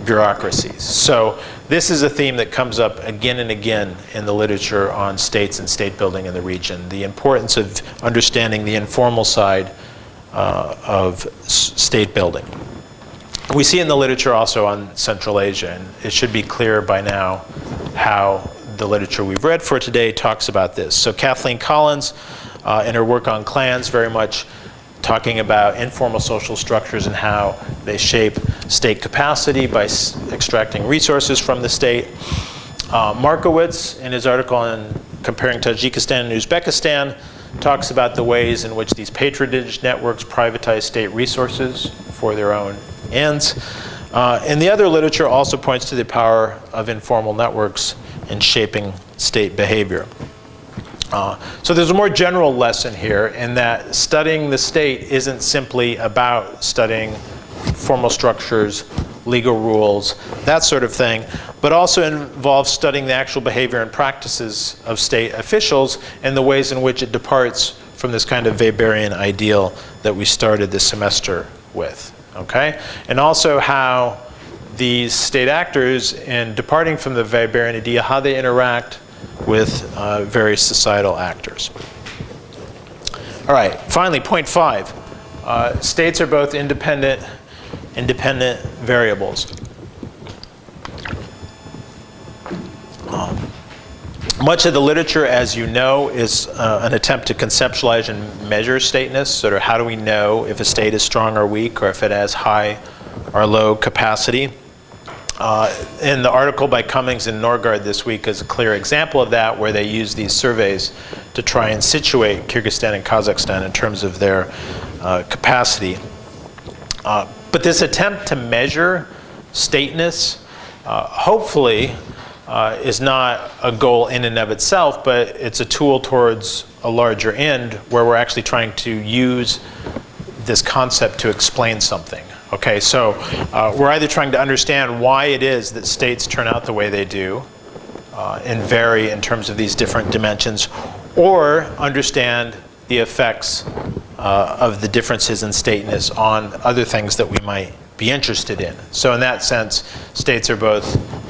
bureaucracies. So this is a theme that comes up again and again in the literature on states and state building in the region, the importance of understanding the informal side of state building. We see in the literature also on Central Asia, and it should be clear by now how the literature we've read for today talks about this. So Kathleen Collins, in her work on clans, very much talking about informal social structures and how they shape state capacity by extracting resources from the state. Markowitz, in his article on comparing Tajikistan and Uzbekistan, talks about the ways in which these patronage networks privatize state resources for their own ends. And the other literature also points to the power of informal networks in shaping state behavior. So there's a more general lesson here in that studying the state isn't simply about studying formal structures, legal rules, that sort of thing, but also involves studying the actual behavior and practices of state officials and the ways in which it departs from this kind of Weberian ideal that we started this semester with, okay? And also how these state actors, in departing from the Weberian ideal, how they interact with various societal actors. All right, finally, point 5. States are both independent variables. Much of the literature, as you know, is an attempt to conceptualize and measure stateness. Sort of how do we know if a state is strong or weak, or if it has high or low capacity? In the article by Cummings and Norgard this week is a clear example of that, where they use these surveys to try and situate Kyrgyzstan and Kazakhstan in terms of their capacity. But this attempt to measure stateness, hopefully, is not a goal in and of itself, but it's a tool towards a larger end where we're actually trying to use this concept to explain something. Okay, so we're either trying to understand why it is that states turn out the way they do and vary in terms of these different dimensions, or understand the effects of the differences in stateness on other things that we might be interested in. So in that sense, states are both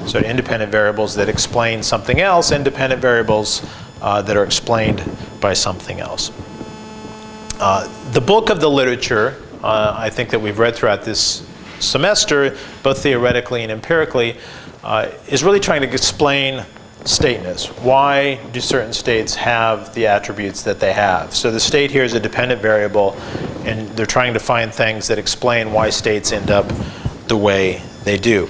sort of independent variables that explain something else, independent variables that are explained by something else. The bulk of the literature, I think, that we've read throughout this semester, both theoretically and empirically, is really trying to explain stateness. Why do certain states have the attributes that they have? So the state here is a dependent variable, and they're trying to find things that explain why states end up the way they do.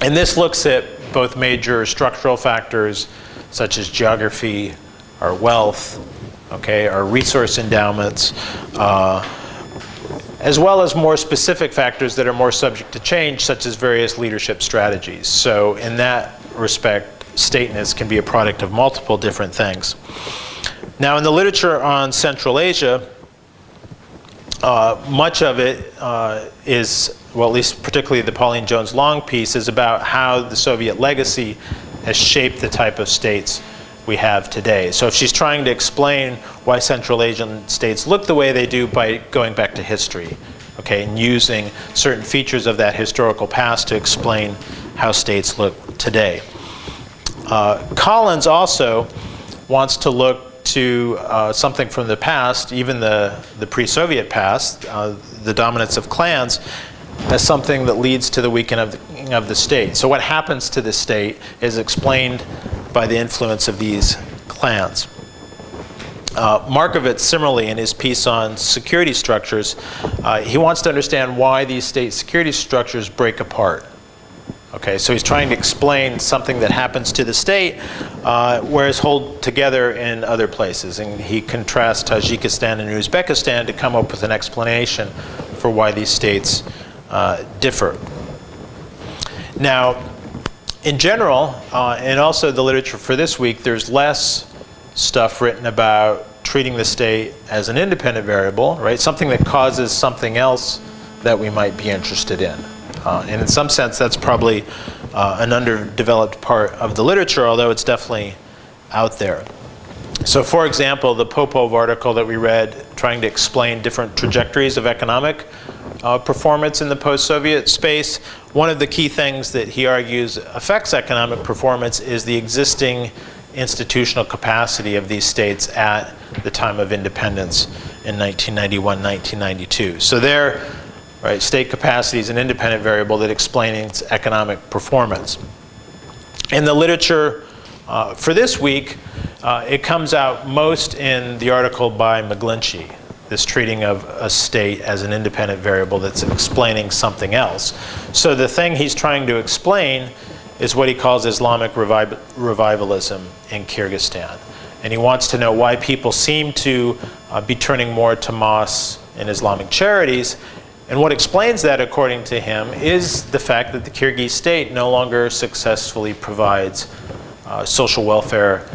And this looks at both major structural factors, such as geography, our wealth, okay, our resource endowments, as well as more specific factors that are more subject to change, such as various leadership strategies. So in that respect, stateness can be a product of multiple different things. Now, in the literature on Central Asia, much of it is, well, at least particularly the Pauline Jones-Long piece, is about how the Soviet legacy has shaped the type of states we have today. So if she's trying to explain why Central Asian states look the way they do by going back to history, okay, and using certain features of that historical past to explain how states look today. Collins also wants to look to something from the past, even the pre-Soviet past, the dominance of clans, as something that leads to the weakening of the state. So what happens to the state is explained by the influence of these clans. Markowitz, similarly, in his piece on security structures, he wants to understand why these state security structures break apart. Okay, so he's trying to explain something that happens to the state, whereas hold together in other places. And he contrasts Tajikistan and Uzbekistan to come up with an explanation for why these states differ. Now, in general, and also the literature for this week, there's less stuff written about treating the state as an independent variable, right? Something that causes something else that we might be interested in. And in some sense, that's probably an underdeveloped part of the literature, although it's definitely out there. So for example, the Popov article that we read trying to explain different trajectories of economic performance in the post-Soviet space, one of the key things that he argues affects economic performance is the existing institutional capacity of these states at the time of independence in 1991, 1992. So there, right, state capacity is an independent variable that explains economic performance. In the literature for this week, it comes out most in the article by McGlinchey, this treating of a state as an independent variable that's explaining something else. So the thing he's trying to explain is what he calls Islamic revivalism in Kyrgyzstan. And he wants to know why people seem to be turning more to mosques and Islamic charities. And what explains that, according to him, is the fact that the Kyrgyz state no longer successfully provides social welfare,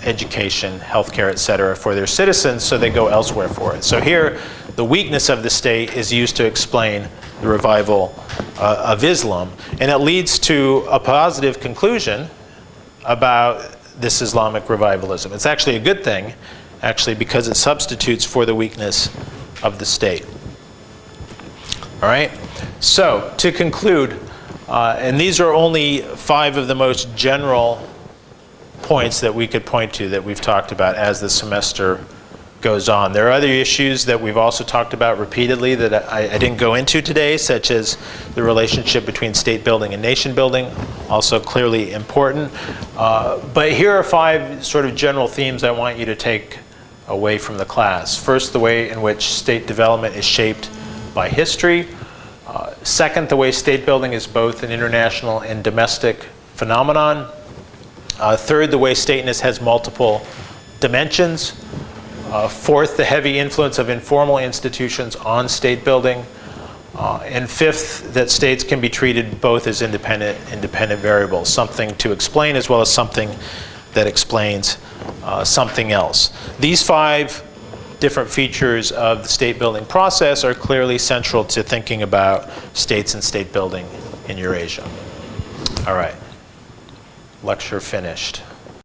education, healthcare, et cetera, for their citizens, so they go elsewhere for it. So here, the weakness of the state is used to explain the revival of Islam. And it leads to a positive conclusion about this Islamic revivalism. It's actually a good thing, actually, because it substitutes for the weakness of the state. All right? So, to conclude, and these are only 5 of the most general points that we could point to that we've talked about as the semester goes on. There are other issues that we've also talked about repeatedly that I didn't go into today, such as the relationship between state building and nation building, also clearly important. But here are 5 sort of general themes I want you to take away from the class. First, the way in which state development is shaped by history. Second, the way state building is both an international and domestic phenomenon. Third, the way stateness has multiple dimensions. Fourth, the heavy influence of informal institutions on state building. And fifth, that states can be treated both as independent variables, something to explain as well as something that explains something else. These 5 different features of the state building process are clearly central to thinking about states and state building in Eurasia. All right, lecture finished.